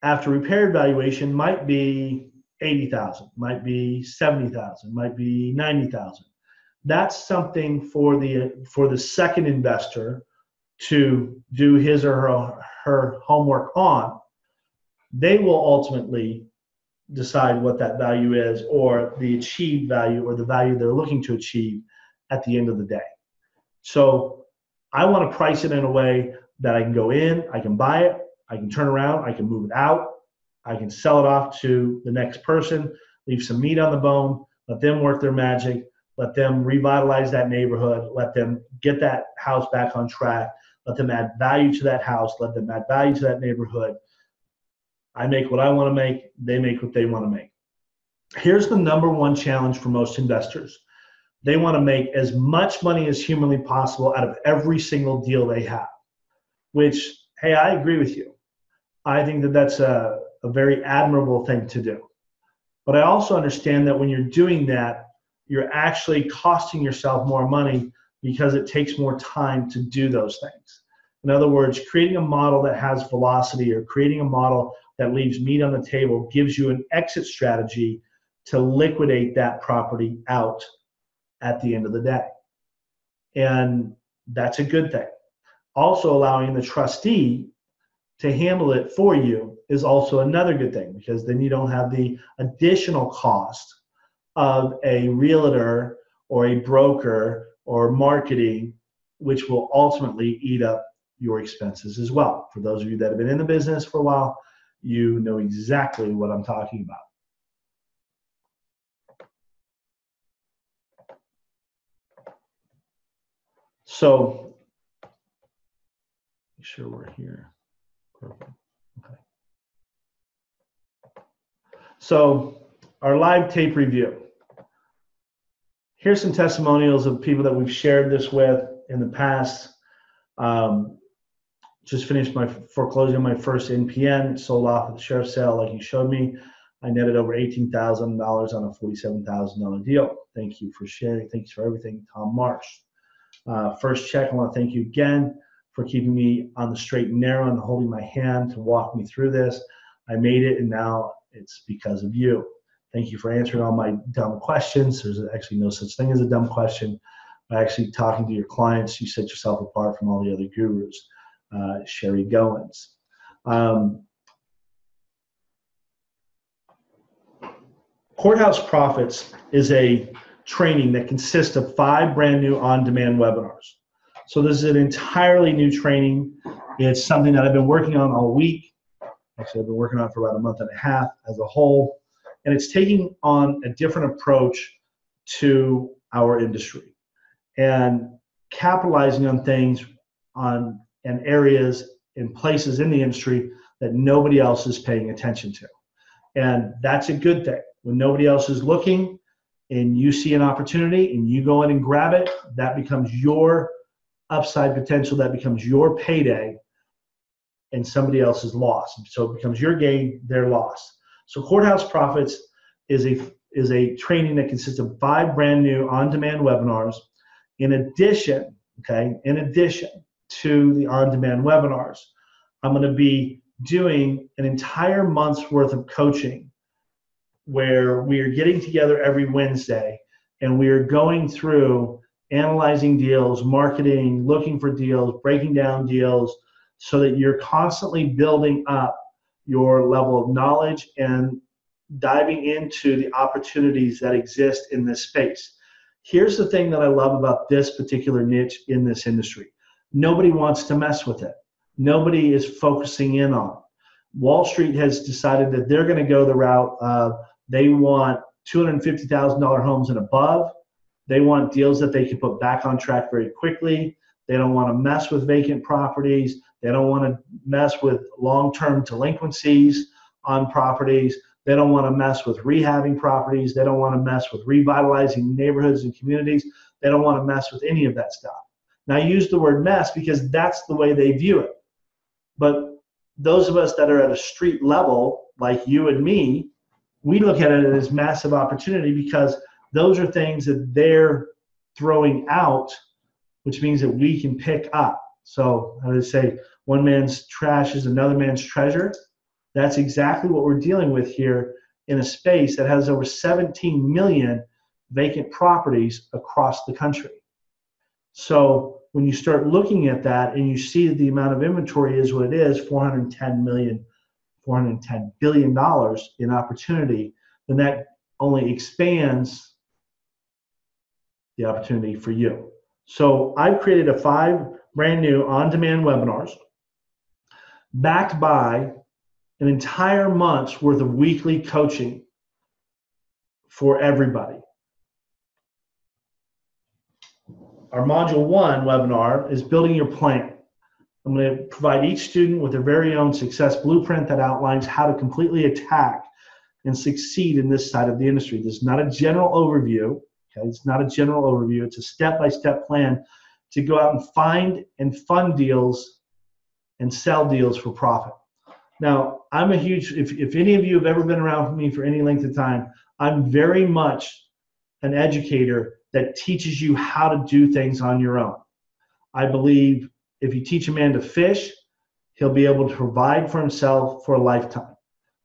after repaired valuation might be $80,000, might be $70,000, might be $90,000. That's something for the second investor to do his or her homework on. They will ultimately decide what that value is, or the achieved value, or the value they're looking to achieve at the end of the day. So I want to price it in a way that I can go in, I can buy it, I can turn around, I can move it out, I can sell it off to the next person, leave some meat on the bone, let them work their magic, let them revitalize that neighborhood, let them get that house back on track, let them add value to that house, let them add value to that neighborhood. I make what I want to make, they make what they want to make. Here's the number one challenge for most investors. They want to make as much money as humanly possible out of every single deal they have, which, hey, I agree with you. I think that that's a very admirable thing to do. But I also understand that when you're doing that, you're actually costing yourself more money because it takes more time to do those things. In other words, creating a model that has velocity, or creating a model that leaves meat on the table, gives you an exit strategy to liquidate that property out at the end of the day. And that's a good thing. Also, allowing the trustee to handle it for you is also another good thing, because then you don't have the additional cost of a realtor or a broker or marketing, which will ultimately eat up your expenses as well. For those of you that have been in the business for a while, you know exactly what I'm talking about. So, make sure we're here. Perfect. Okay. So, our live tape review. Here's some testimonials of people that we've shared this with in the past. Just finished my foreclosing my first NPN, sold off at the sheriff's sale like you showed me. I netted over $18,000 on a $47,000 deal. Thank you for sharing. Thanks for everything, Tom Marsh. First check, I want to thank you again for keeping me on the straight and narrow and holding my hand to walk me through this. I made it, and now it's because of you. Thank you for answering all my dumb questions. There's actually no such thing as a dumb question. By actually talking to your clients, you set yourself apart from all the other gurus. Sherry Goins. Courthouse Profits is a training that consists of 5 brand new on-demand webinars. So this is an entirely new training. It's something that I've been working on all week. Actually, I've been working on it for about a month and a half as a whole. And it's taking on a different approach to our industry and capitalizing on things and areas and places in the industry that nobody else is paying attention to. And that's a good thing. When nobody else is looking and you see an opportunity and you go in and grab it, that becomes your upside potential, that becomes your payday, and somebody else's loss. So it becomes your gain, their loss. So Courthouse Profits is a training that consists of 5 brand new on-demand webinars. In addition to the on-demand webinars, I'm going to be doing an entire month's worth of coaching where we are getting together every Wednesday and we are going through analyzing deals, marketing, looking for deals, breaking down deals, so that you're constantly building up your level of knowledge and diving into the opportunities that exist in this space. Here's the thing that I love about this particular niche in this industry. Nobody wants to mess with it. Nobody is focusing in on it. Wall Street has decided that they're going to go the route of they want $250,000 homes and above. They want deals that they can put back on track very quickly. They don't want to mess with vacant properties. They don't want to mess with long-term delinquencies on properties. They don't want to mess with rehabbing properties. They don't want to mess with revitalizing neighborhoods and communities. They don't want to mess with any of that stuff. Now, I use the word mess because that's the way they view it. But those of us that are at a street level, like you and me, we look at it as massive opportunity because those are things that they're throwing out, which means that we can pick up. So I would say one man's trash is another man's treasure. That's exactly what we're dealing with here in a space that has over 17 million vacant properties across the country. So when you start looking at that and you see that the amount of inventory is what it is, $410 billion in opportunity, then that only expands the opportunity for you. So I've created 5 brand new on-demand webinars backed by an entire month's worth of weekly coaching for everybody. Our Module 1 webinar is Building Your Plan. I'm going to provide each student with their very own success blueprint that outlines how to completely attack and succeed in this side of the industry. This is not a general overview. Okay? It's not a general overview. It's a step-by-step plan to go out and find and fund deals and sell deals for profit. Now, I'm a huge, if any of you have ever been around with me for any length of time, I'm very much an educator that teaches you how to do things on your own. I believe if you teach a man to fish, he'll be able to provide for himself for a lifetime.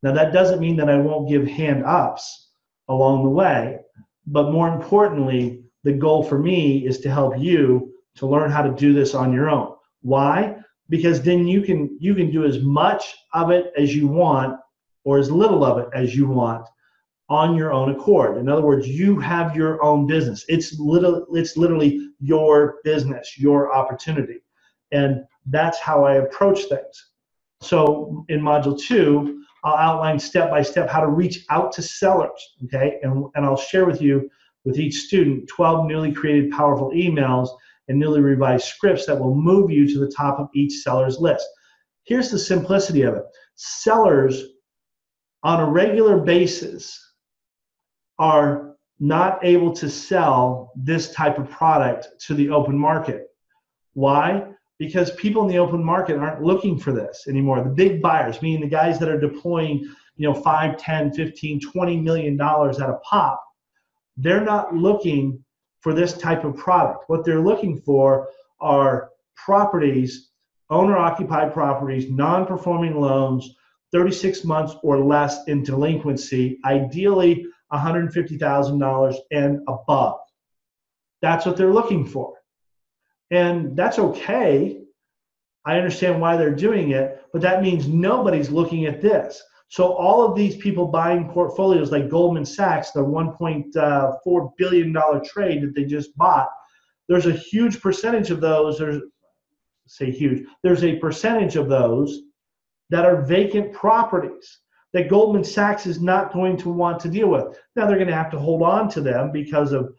Now, that doesn't mean that I won't give hand-ups along the way, but more importantly, the goal for me is to help you to learn how to do this on your own. Why? Because then you can do as much of it as you want or as little of it as you want on your own accord. In other words, you have your own business. It's literally your business, your opportunity. And that's how I approach things. So in module 2, I'll outline step by step how to reach out to sellers, okay? And I'll share with you, with each student, 12 newly created powerful emails and newly revised scripts that will move you to the top of each seller's list. Here's the simplicity of it. Sellers on a regular basis are not able to sell this type of product to the open market. Why? Because people in the open market aren't looking for this anymore. The big buyers, meaning the guys that are deploying, $5, 10, 15, $20 million at a pop, they're not looking for this type of product. What they're looking for are properties, owner-occupied properties, non-performing loans, 36 months or less in delinquency, ideally $150,000 and above. That's what they're looking for. And that's okay. I understand why they're doing it, but that means nobody's looking at this. So all of these people buying portfolios like Goldman Sachs, the $1.4 billion trade that they just bought, there's a huge percentage of those, there's a percentage of those that are vacant properties that Goldman Sachs is not going to want to deal with. Now they're going to have to hold on to them because of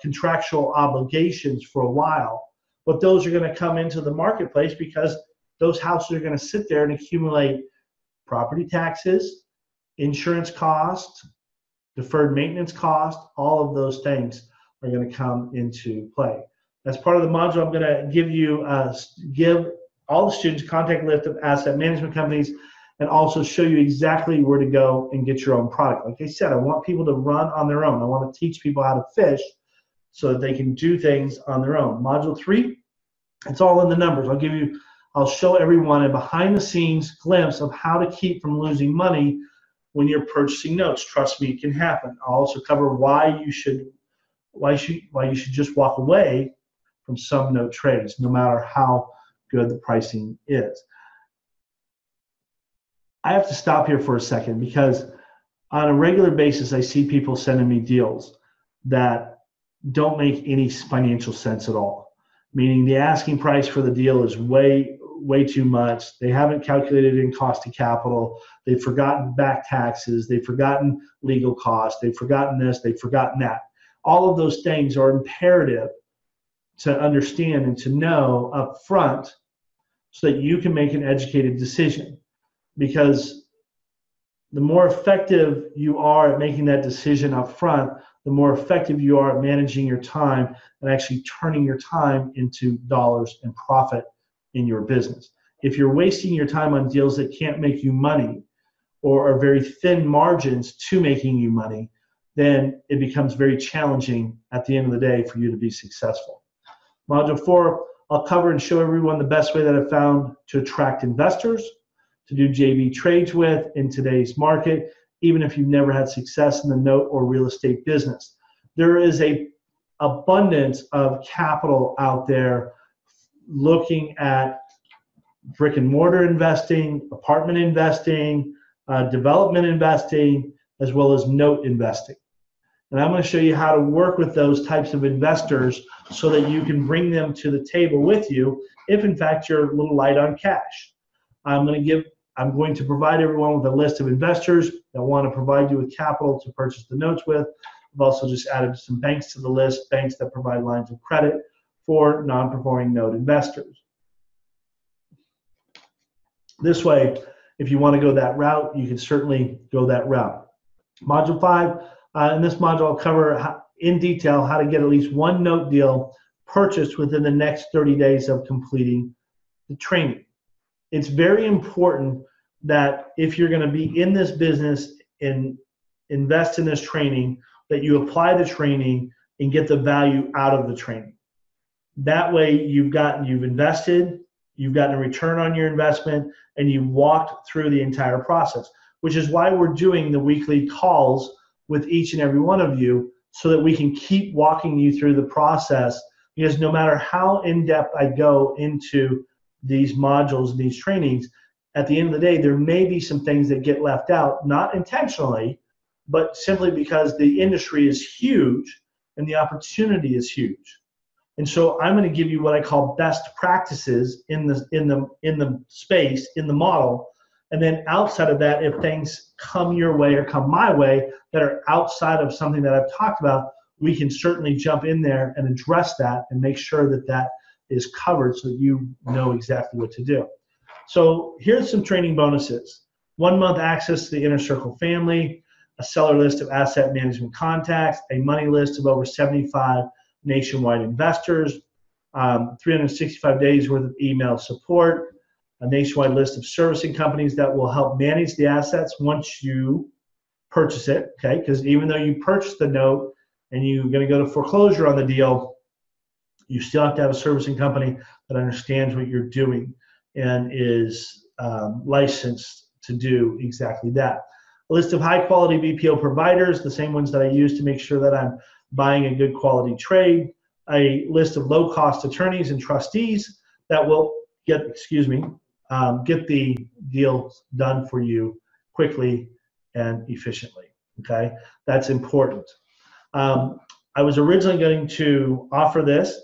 contractual obligations for a while, but those are going to come into the marketplace because those houses are going to sit there and accumulate property taxes, insurance costs, deferred maintenance costs. All of those things are going to come into play. As part of the module, I'm going to give all the students a contact list of asset management companies and also show you exactly where to go and get your own product. Like I said, I want people to run on their own. I want to teach people how to fish so that they can do things on their own. Module 3, it's all in the numbers. I'll show everyone a behind the scenes glimpse of how to keep from losing money when you're purchasing notes. Trust me, it can happen. I'll also cover why you should just walk away from some note trades, no matter how good the pricing is. I have to stop here for a second because on a regular basis, I see people sending me deals that don't make any financial sense at all. Meaning the asking price for the deal is way too much. They haven't calculated in cost of capital. They've forgotten back taxes. They've forgotten legal costs. They've forgotten this. They've forgotten that. All of those things are imperative to understand and to know up front so that you can make an educated decision. Because the more effective you are at making that decision up front, the more effective you are at managing your time and actually turning your time into dollars and profit in your business. If you're wasting your time on deals that can't make you money or are very thin margins to making you money, then it becomes very challenging at the end of the day for you to be successful. Module 4, I'll cover and show everyone the best way that I've found to attract investors, to do JV trades with in today's market, even if you've never had success in the note or real estate business. There is an abundance of capital out there looking at brick and mortar investing, apartment investing, development investing, as well as note investing. And I'm going to show you how to work with those types of investors so that you can bring them to the table with you if in fact you're a little light on cash. I'm going to provide everyone with a list of investors that want to provide you with capital to purchase the notes with. I've also just added some banks to the list, banks that provide lines of credit for non-performing note investors. This way, if you want to go that route, you can certainly go that route. Module 5, in this module, I'll cover in detail how to get at least one note deal purchased within the next 30 days of completing the training. It's very important that if you're going to be in this business and invest in this training, that you apply the training and get the value out of the training. That way you've invested, you've gotten a return on your investment, and you walked through the entire process, which is why we're doing the weekly calls with each and every one of you so that we can keep walking you through the process, because no matter how in-depth I go into these modules and these trainings, at the end of the day, there may be some things that get left out, not intentionally, but simply because the industry is huge and the opportunity is huge. And so I'm going to give you what I call best practices in the space, in the model. And then outside of that, if things come your way or come my way that are outside of something that I've talked about, we can certainly jump in there and address that and make sure that that is covered so that you know exactly what to do. So here's some training bonuses. 1 month access to the Inner Circle family, a seller list of asset management contacts, a money list of over 75 nationwide investors, 365 days worth of email support, a nationwide list of servicing companies that will help manage the assets once you purchase it, okay? Because even though you purchase the note and you're going to go to foreclosure on the deal, you still have to have a servicing company that understands what you're doing and is licensed to do exactly that. A list of high-quality BPO providers, the same ones that I use to make sure that I'm buying a good quality trade, a list of low-cost attorneys and trustees that will get the deal done for you quickly and efficiently, okay? That's important. I was originally going to offer this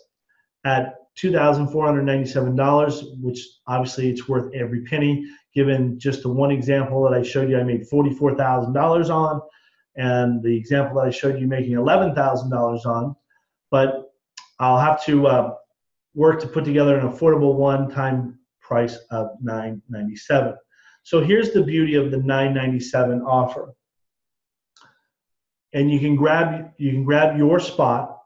at $2,497, which obviously it's worth every penny. Given just the one example that I showed you, I made $44,000 on, and the example that I showed you making $11,000 on. But I'll have to work to put together an affordable one-time price of $997. So here's the beauty of the $997 offer. And you can grab your spot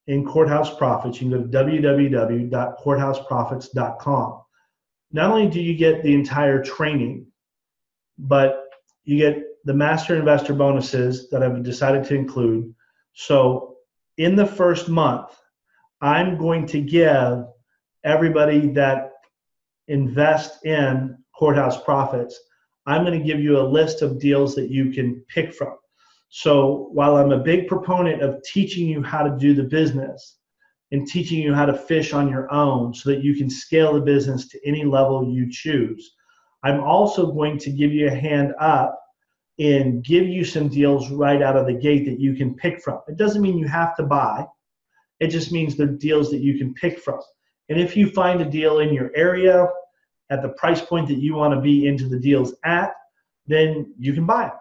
in Courthouse Profits. You can go to www.courthouseprofits.com. Not only do you get the entire training, but you get the master investor bonuses that I've decided to include. So in the first month, I'm going to give everybody that invests in Courthouse Profits, I'm going to give you a list of deals that you can pick from. So while I'm a big proponent of teaching you how to do the business and teaching you how to fish on your own so that you can scale the business to any level you choose, I'm also going to give you a hand up and give you some deals right out of the gate that you can pick from. It doesn't mean you have to buy. It just means they're deals that you can pick from. And if you find a deal in your area at the price point that you want to be into the deals at, then you can buy it.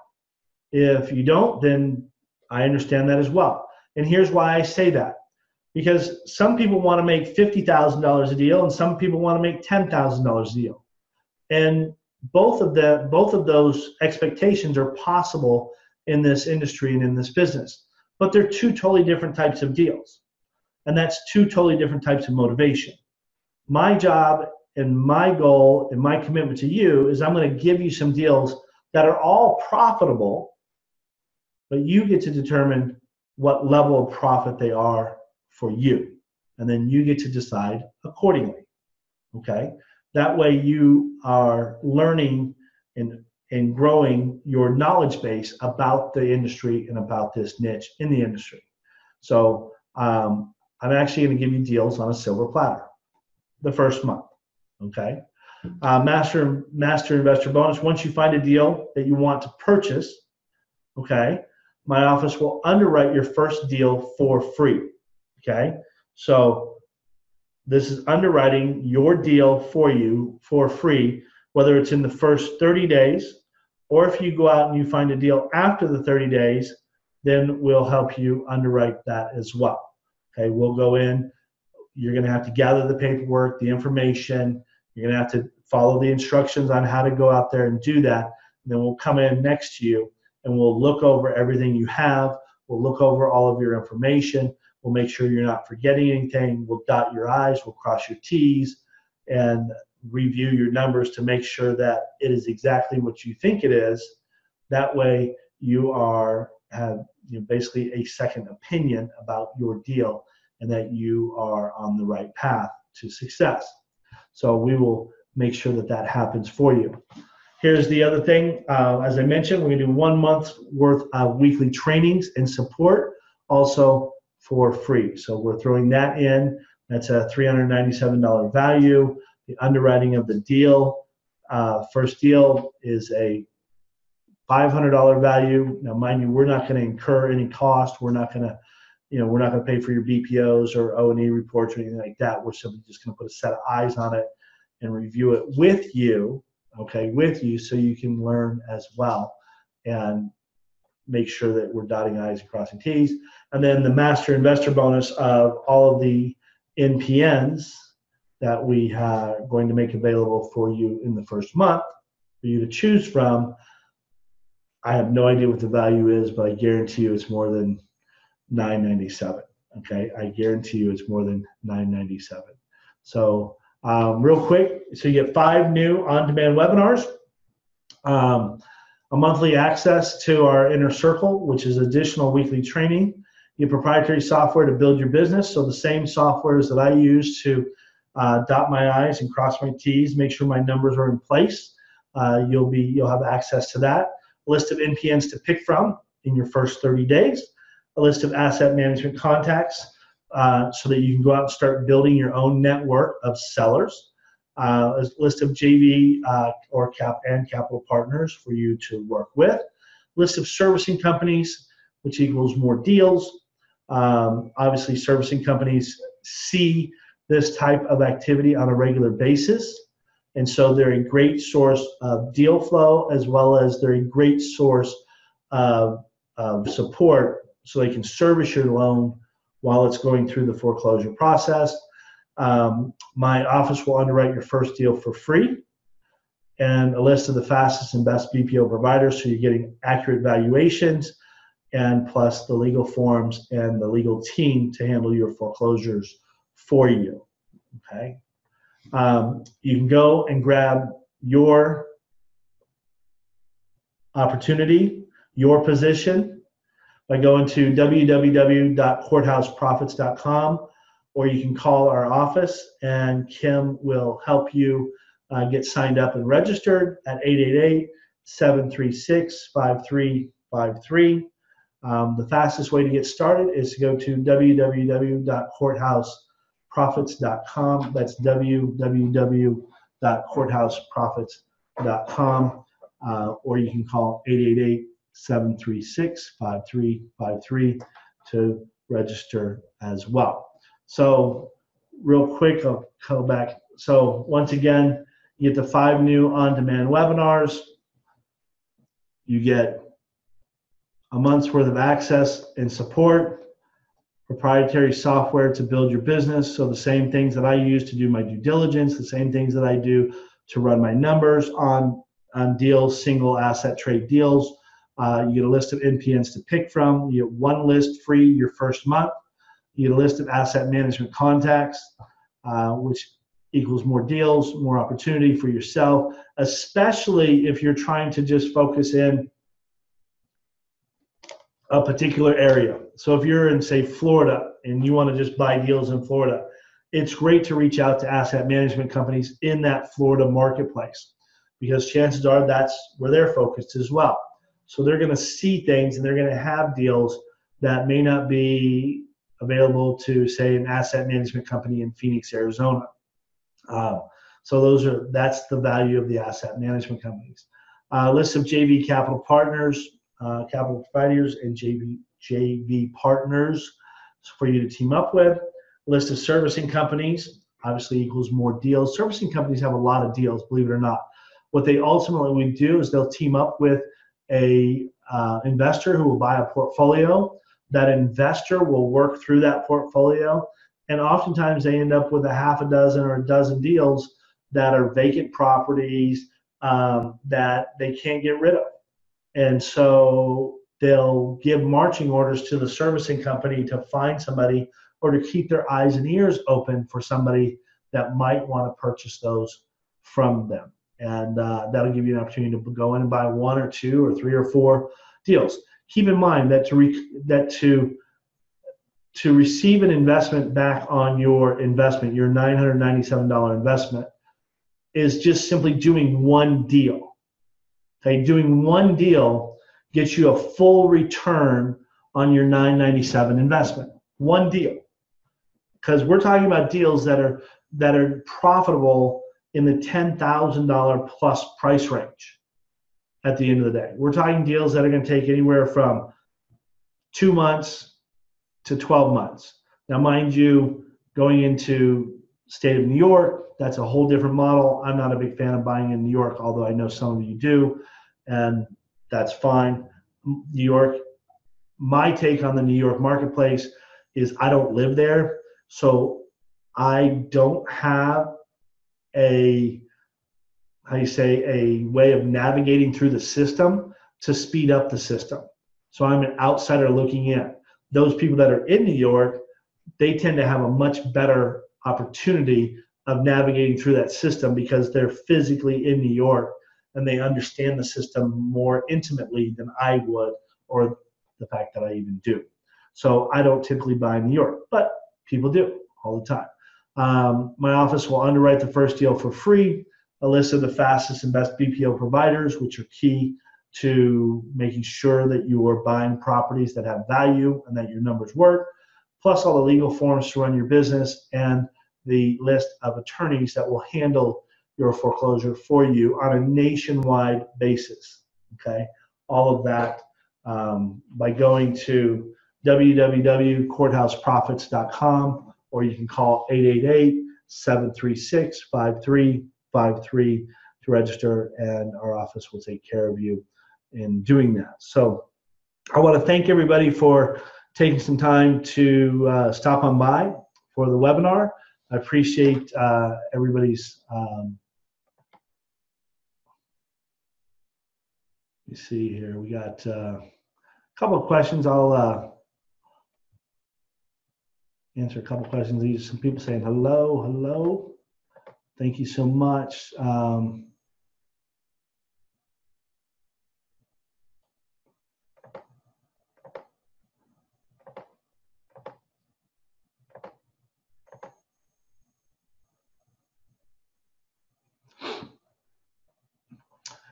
If you don't, then I understand that as well. And here's why I say that. Because some people want to make $50,000 a deal and some people want to make $10,000 a deal. And both of those expectations are possible in this industry and in this business. But they're two totally different types of deals. And that's two totally different types of motivation. My job and my goal and my commitment to you is I'm going to give you some deals that are all profitable, but you get to determine what level of profit they are for you. And then you get to decide accordingly, okay? That way you are learning and growing your knowledge base about the industry and about this niche in the industry. So I'm actually going to give you deals on a silver platter the first month, okay? Master investor bonus, once you find a deal that you want to purchase, okay, my office will underwrite your first deal for free, okay? So this is underwriting your deal for you for free, whether it's in the first 30 days or if you go out and you find a deal after the 30 days, then we'll help you underwrite that as well. Okay, we'll go in, you're gonna have to gather the paperwork, the information, you're gonna have to follow the instructions on how to go out there and do that. And then we'll come in next to you and we'll look over everything you have, we'll look over all of your information, we'll make sure you're not forgetting anything, we'll dot your I's, we'll cross your T's, and review your numbers to make sure that it is exactly what you think it is. That way you have basically a second opinion about your deal and that you are on the right path to success. So we will make sure that that happens for you. Here's the other thing. As I mentioned, we're going to do 1 month's worth of weekly trainings and support also for free. So we're throwing that in. That's a $397 value. The underwriting of the deal, first deal, is a $500 value. Now, mind you, we're not going to incur any cost. We're not going to, we're not going to pay for your BPOs or O&E reports or anything like that. We're simply just going to put a set of eyes on it and review it with you, okay, so you can learn as well and make sure that we're dotting I's and crossing T's. And then the master investor bonus of all of the NPNs that we are going to make available for you in the first month for you to choose from. I have no idea what the value is, but I guarantee you it's more than $9.97. Okay, I guarantee you it's more than $9.97. So real quick, so you get 5 new on-demand webinars, a monthly access to our inner circle, which is additional weekly training, your proprietary software to build your business. So the same softwares that I use to dot my I's and cross my T's, make sure my numbers are in place. You'll have access to that. A list of NPNs to pick from in your first 30 days. A list of asset management contacts so that you can go out and start building your own network of sellers. A list of JV or capital partners for you to work with. List of servicing companies, which equals more deals. Obviously, servicing companies see this type of activity on a regular basis, and so they're a great source of deal flow, as well as they're a great source of support so they can service your loan while it's going through the foreclosure process. My office will underwrite your first deal for free, and a list of the fastest and best BPO providers so you're getting accurate valuations, and plus the legal forms and the legal team to handle your foreclosures for you. Okay, you can go and grab your opportunity, your position, by going to www.courthouseprofits.com, or you can call our office and Kim will help you get signed up and registered at 888-736-5353. The fastest way to get started is to go to www.courthouseprofits.com. That's www.courthouseprofits.com, or you can call 888-736-5353 to register as well. So real quick, I'll go back. So once again, you get the 5 new on-demand webinars. You get a month's worth of access and support, proprietary software to build your business. So the same things that I use to do my due diligence, the same things that I do to run my numbers on deals, single asset trade deals. You get a list of NPNs to pick from. You get 1 list free your first month. You get a list of asset management contacts, which equals more deals, more opportunity for yourself, especially if you're trying to just focus in a particular area. So if you're in, say, Florida, and you want to just buy deals in Florida, it's great to reach out to asset management companies in that Florida marketplace, because chances are that's where they're focused as well. So they're going to see things and they're going to have deals that may not be available to, say, an asset management company in Phoenix, Arizona. So that's the value of the asset management companies. List of JV capital partners, capital providers, and JV partners for you to team up with. List of servicing companies, obviously equals more deals. Servicing companies have a lot of deals, believe it or not. What they ultimately would do is they'll team up with a investor who will buy a portfolio. That investor will work through that portfolio, and oftentimes they end up with a half a dozen or a dozen deals that are vacant properties that they can't get rid of. And so they'll give marching orders to the servicing company to find somebody, or to keep their eyes and ears open for somebody that might want to purchase those from them. And that'll give you an opportunity to go in and buy 1 or 2 or 3 or 4 deals. Keep in mind that to receive an investment back on your investment, your $997 investment, is just simply doing 1 deal. Okay, doing 1 deal gets you a full return on your $997 investment. 1 deal, because we're talking about deals that are profitable in the $10,000 plus price range. at the end of the day. We're talking deals that are going to take anywhere from 2 months to 12 months. Now, mind you, going into state of New York, that's a whole different model. I'm not a big fan of buying in New York, although I know some of you do, and that's fine. New York, my take on the New York marketplace is I don't live there, so I don't have a way of navigating through the system to speed up the system. So I'm an outsider looking in. Those people that are in New York, they tend to have a much better opportunity of navigating through that system because they're physically in New York and they understand the system more intimately than I would, or the fact that I even do. So I don't typically buy in New York, but people do all the time. My office will underwrite the first deal for free, a list of the fastest and best BPO providers, which are key to making sure that you are buying properties that have value and that your numbers work, plus all the legal forms to run your business and the list of attorneys that will handle your foreclosure for you on a nationwide basis. Okay, all of that by going to www.courthouseprofits.com, or you can call 888-736-5353 to register, and our office will take care of you in doing that. So I want to thank everybody for taking some time to stop on by for the webinar. I appreciate everybody's you see here, we got a couple of questions. I'll answer a couple of questions. These are some people saying hello, hello. Thank you so much.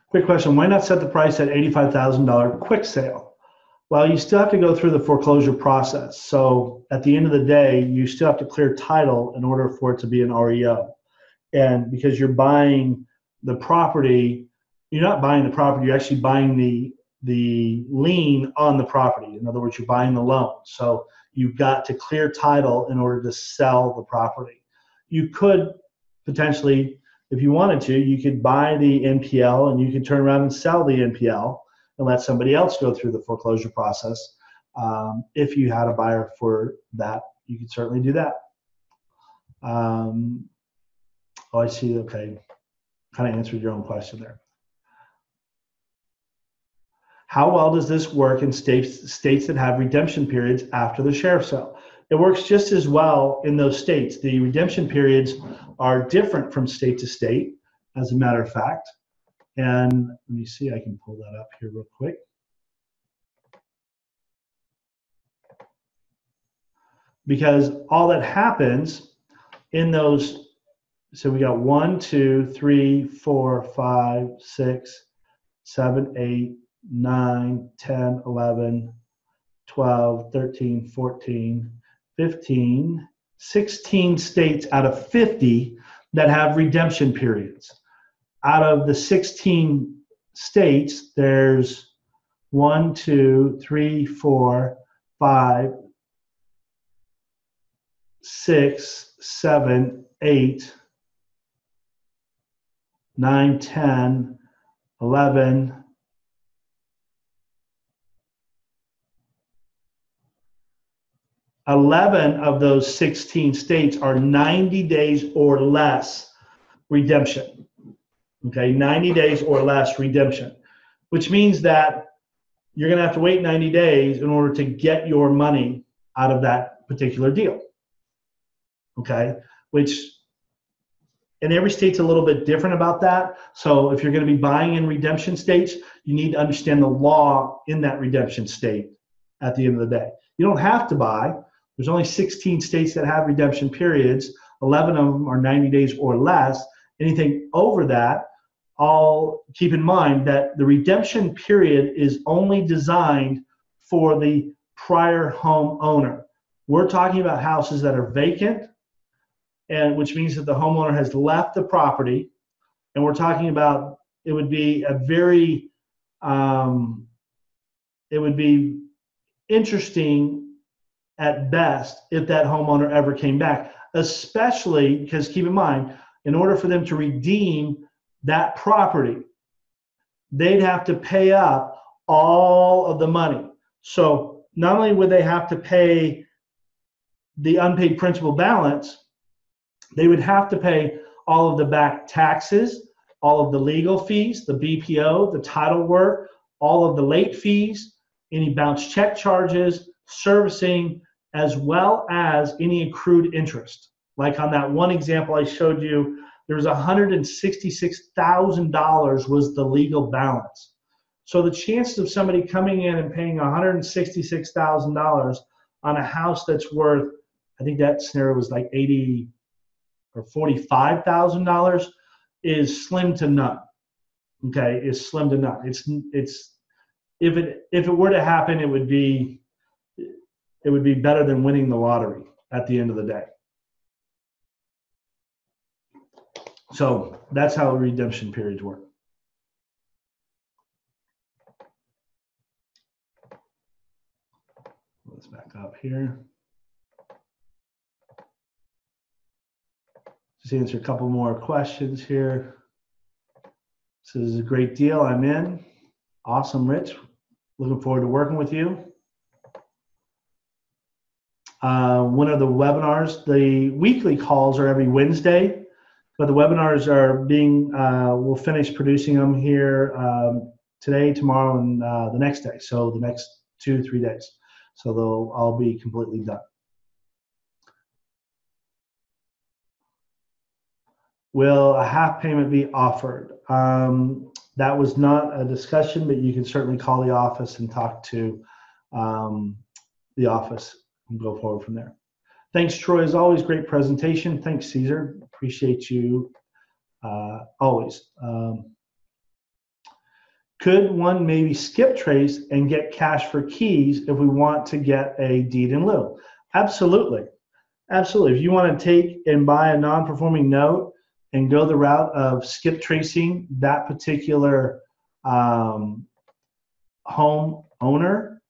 Quick question, why not set the price at $85,000 quick sale? Well, you still have to go through the foreclosure process. So at the end of the day, you still have to clear title in order for it to be an REO. And because you're buying the property, you're not buying the property, you're actually buying the lien on the property. In other words, you're buying the loan. So you've got to clear title in order to sell the property. You could potentially, if you wanted to, you could buy the NPL and you could turn around and sell the NPL and let somebody else go through the foreclosure process. If you had a buyer for that, you could certainly do that. Oh, I see. Okay. Kind of answered your own question there. How well does this work in states that have redemption periods after the sheriff's sale? It works just as well in those states. The redemption periods are different from state to state, as a matter of fact. And let me see, I can pull that up here real quick. Because all that happens in those, so we got 1, 2, 3, 4, 5, 6, 7, 8, 9, 10, 11, 12, 13, 14, 15, 16 states out of 50 that have redemption periods. Out of the 16 states, there's 1, 2, 3, 4, 5, 6, 7, 8, 9, 10, 11, 11 of those 16 states are 90 days or less redemption. Okay, 90 days or less redemption, which means that you're going to have to wait 90 days in order to get your money out of that particular deal. Okay, which, and every state's a little bit different about that. So if you're going to be buying in redemption states, you need to understand the law in that redemption state at the end of the day. You don't have to buy. There's only 16 states that have redemption periods. 11 of them are 90 days or less. Anything over that, I'll keep in mind that the redemption period is only designed for the prior home owner. We're talking about houses that are vacant, and which means that the homeowner has left the property. And we're talking about, it would be a very it would be interesting at best if that homeowner ever came back, especially because keep in mind, in order for them to redeem that property, they'd have to pay up all of the money. So not only would they have to pay the unpaid principal balance, they would have to pay all of the back taxes, all of the legal fees, the BPO, the title work, all of the late fees, any bounce check charges, servicing, as well as any accrued interest. Like on that one example I showed you, there was $166,000 was the legal balance. So the chances of somebody coming in and paying $166,000 on a house that's worth, I think that scenario was like $80,000 or $45,000, is slim to none. Okay, is slim to none. It's if it were to happen, it would be better than winning the lottery at the end of the day. So that's how redemption periods work. Let's back up here. Just answer a couple more questions here. So this is a great deal. I'm in. Awesome, Rich. Looking forward to working with you. One of the webinars, the weekly calls are every Wednesday, but the webinars are being, we'll finish producing them here today, tomorrow, and the next day. So the next 2-3 days. So they'll all be completely done. Will a half payment be offered? That was not a discussion, but you can certainly call the office and talk to the office and go forward from there. Thanks, Troy. As always, great presentation. Thanks, Caesar. Appreciate you always. Could one maybe skip trace and get cash for keys if we want to get a deed in lieu? Absolutely. Absolutely. If you want to take and buy a non-performing note and go the route of skip tracing that particular home owner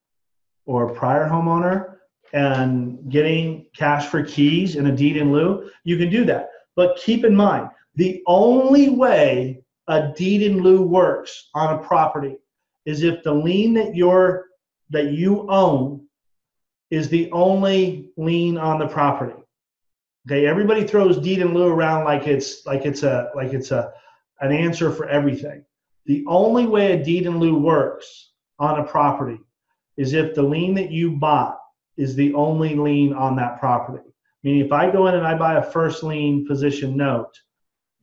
or prior homeowner and getting cash for keys and a deed in lieu, you can do that. But keep in mind, the only way a deed in lieu works on a property is if the lien that you own is the only lien on the property. Okay, everybody throws deed in lieu around like it's an answer for everything. The only way a deed in lieu works on a property is if the lien that you bought is the only lien on that property. Meaning, if I go in and I buy a first lien position note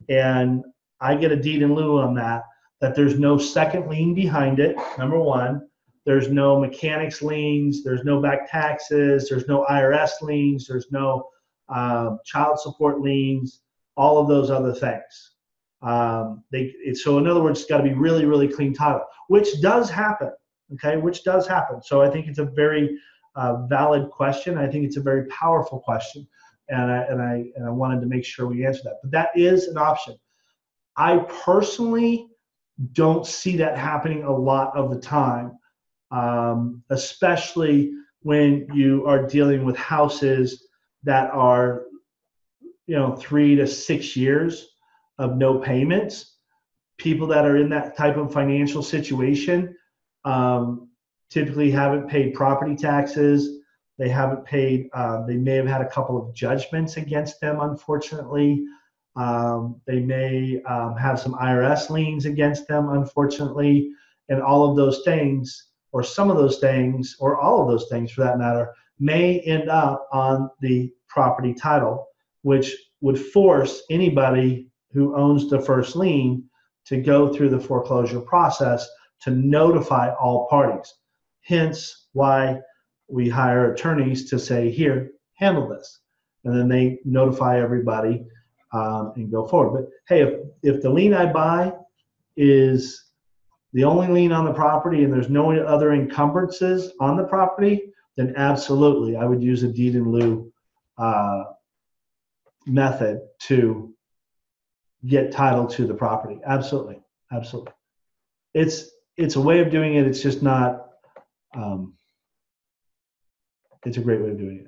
and I get a deed in lieu on that there's no second lien behind it, number one. There's no mechanics liens, there's no back taxes, there's no IRS liens, there's no child support liens, all of those other things. So in other words, it's got to be really, really clean title, which does happen, okay, which does happen. So I think it's a very valid question. I think it's a very powerful question, and I wanted to make sure we answer that. But that is an option. I personally don't see that happening a lot of the time, especially when you are dealing with houses that are, 3 to 6 years of no payments. People that are in that type of financial situation typically haven't paid property taxes. They haven't paid, they may have had a couple of judgments against them, unfortunately. They may have some IRS liens against them, unfortunately. And all of those things, or some of those things, or all of those things for that matter, may end up on the property title, which would force anybody who owns the first lien to go through the foreclosure process to notify all parties. Hence why we hire attorneys to say, here, handle this. And then they notify everybody and go forward. But hey, if the lien I buy is the only lien on the property and there's no other encumbrances on the property, then absolutely I would use a deed in lieu method to get title to the property. Absolutely, absolutely. It's it's a way of doing it. It's just not. It's a great way of doing it.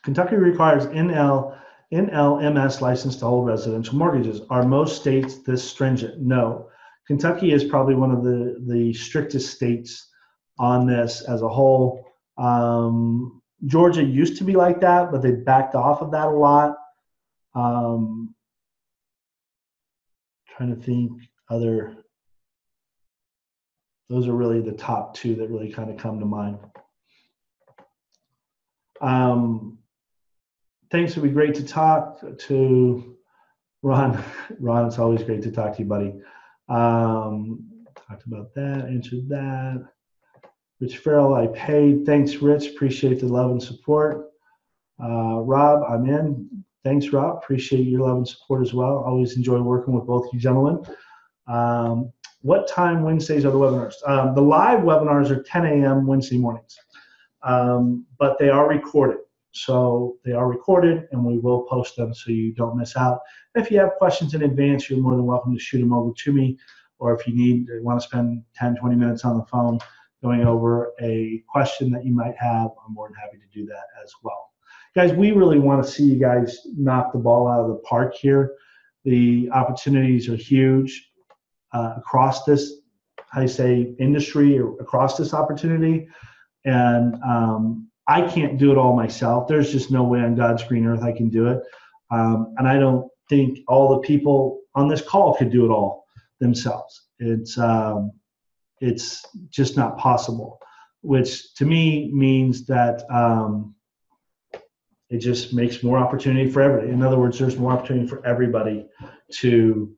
Kentucky requires NLMS license to hold residential mortgages. Are most states this stringent? No. Kentucky is probably one of the strictest states on this as a whole. Georgia used to be like that, but they backed off of that a lot. Trying to think other. Those are really the top two that really kind of come to mind. Thanks. It would be great to talk to Ron. Ron, it's always great to talk to you, buddy. Talked about that, answered that. Rich Farrell, I paid. Thanks, Rich. Appreciate the love and support. Rob, I'm in. Thanks, Rob. Appreciate your love and support as well. Always enjoy working with both you gentlemen. What time Wednesdays are the webinars? The live webinars are 10 a.m. Wednesday mornings, but they are recorded. So they are recorded, and we will post them so you don't miss out. If you have questions in advance, you're more than welcome to shoot them over to me, or if you want to spend 10, 20 minutes on the phone going over a question that you might have, I'm more than happy to do that as well. Guys, we really want to see you guys knock the ball out of the park here. The opportunities are huge across this, industry, or across this opportunity. And I can't do it all myself. There's just no way on God's green earth I can do it. And I don't think all the people on this call could do it all themselves. It's just not possible, which to me means that it just makes more opportunity for everybody. In other words, there's more opportunity for everybody to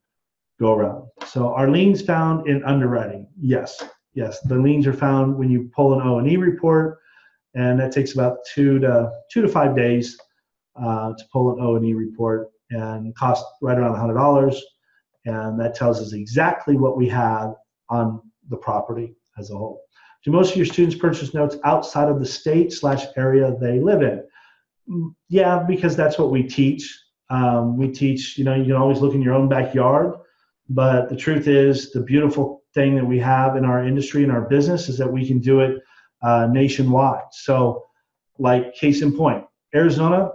go around. So are liens found in underwriting? Yes. The liens are found when you pull an O&E report, and that takes about 2 to 5 days to pull an O&E report, and costs right around $100. And that tells us exactly what we have on the property as a whole. Do most of your students purchase notes outside of the state/area they live in? Yeah, because that's what we teach. We teach, you can always look in your own backyard, but the truth is, the beautiful thing that we have in our industry and our business is that we can do it nationwide. So, like case in point, Arizona,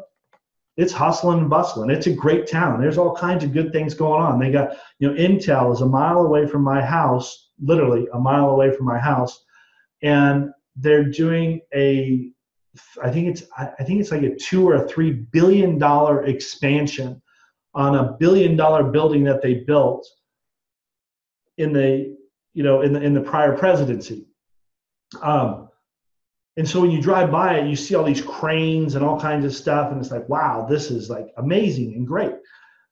it's hustling and bustling. It's a great town. There's all kinds of good things going on. They got, Intel is a mile away from my house, literally a mile away from my house, and they're doing I think it's like a $2 or $3 billion expansion on a $1 billion building that they built in the prior presidency. And so when you drive by it, you see all these cranes and all kinds of stuff, and it's like, wow, this is like amazing and great.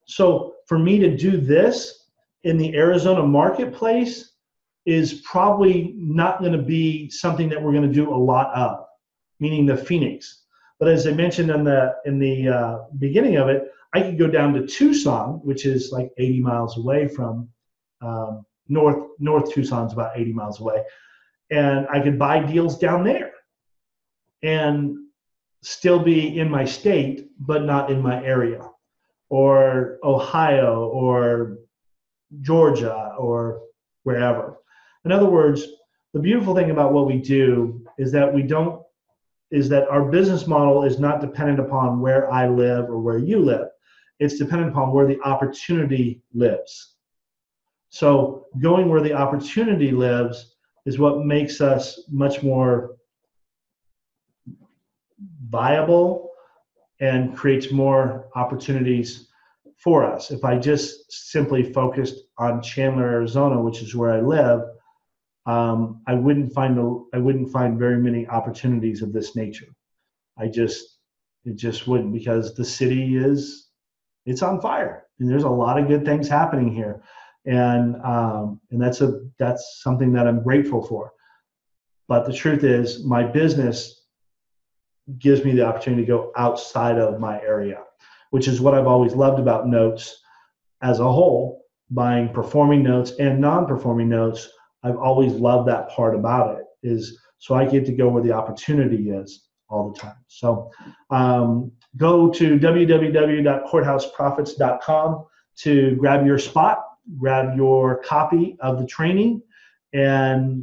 So for me to do this in the Arizona marketplace is probably not going to be something that we're going to do a lot of, meaning the Phoenix. But as I mentioned in the beginning of it, I could go down to Tucson, which is like 80 miles away from North Tucson's about 80 miles away, and I could buy deals down there and still be in my state, but not in my area, or Ohio, or Georgia, or wherever. In other words, the beautiful thing about what we do is that our business model is not dependent upon where I live or where you live. It's dependent upon where the opportunity lives. So going where the opportunity lives is what makes us much more viable and creates more opportunities for us. If I just simply focused on Chandler, Arizona, which is where I live, I wouldn't find very many opportunities of this nature. It just wouldn't, because the city it's on fire, and there's a lot of good things happening here, and that's something that I'm grateful for. But the truth is, my business gives me the opportunity to go outside of my area, which is what I've always loved about notes as a whole, buying performing notes and non-performing notes. I've always loved that part about it, is so I get to go where the opportunity is all the time. So go to www.courthouseprofits.com to grab your spot grab your copy of the training. And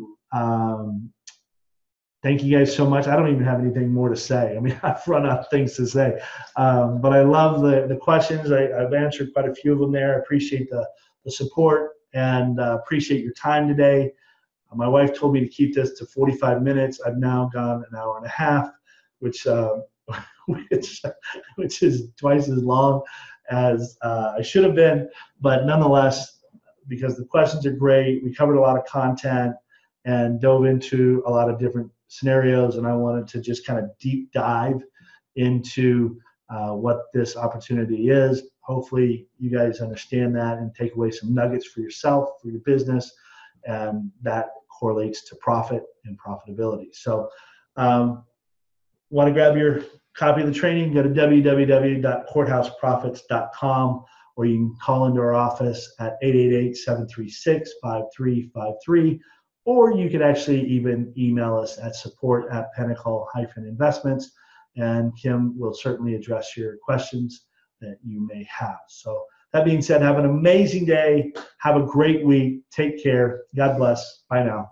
thank you guys so much. I don't even have anything more to say. I mean, I've run out of things to say. But I love the questions. I've answered quite a few of them there. I appreciate the support and appreciate your time today. My wife told me to keep this to 45 minutes. I've now gone an hour and a half, which is twice as long as I should have been. But nonetheless, because the questions are great, we covered a lot of content and dove into a lot of different scenarios, and I wanted to just kind of deep dive into what this opportunity is. Hopefully you guys understand that and take away some nuggets for yourself, for your business, and that correlates to profit and profitability. So want to grab your copy of the training, go to www.courthouseprofits.com, or you can call into our office at 888-736-5353, or you can actually even email us at support@pinnacle-investments, and Kim will certainly address your questions that you may have. So that being said, have an amazing day. Have a great week. Take care. God bless. Bye now.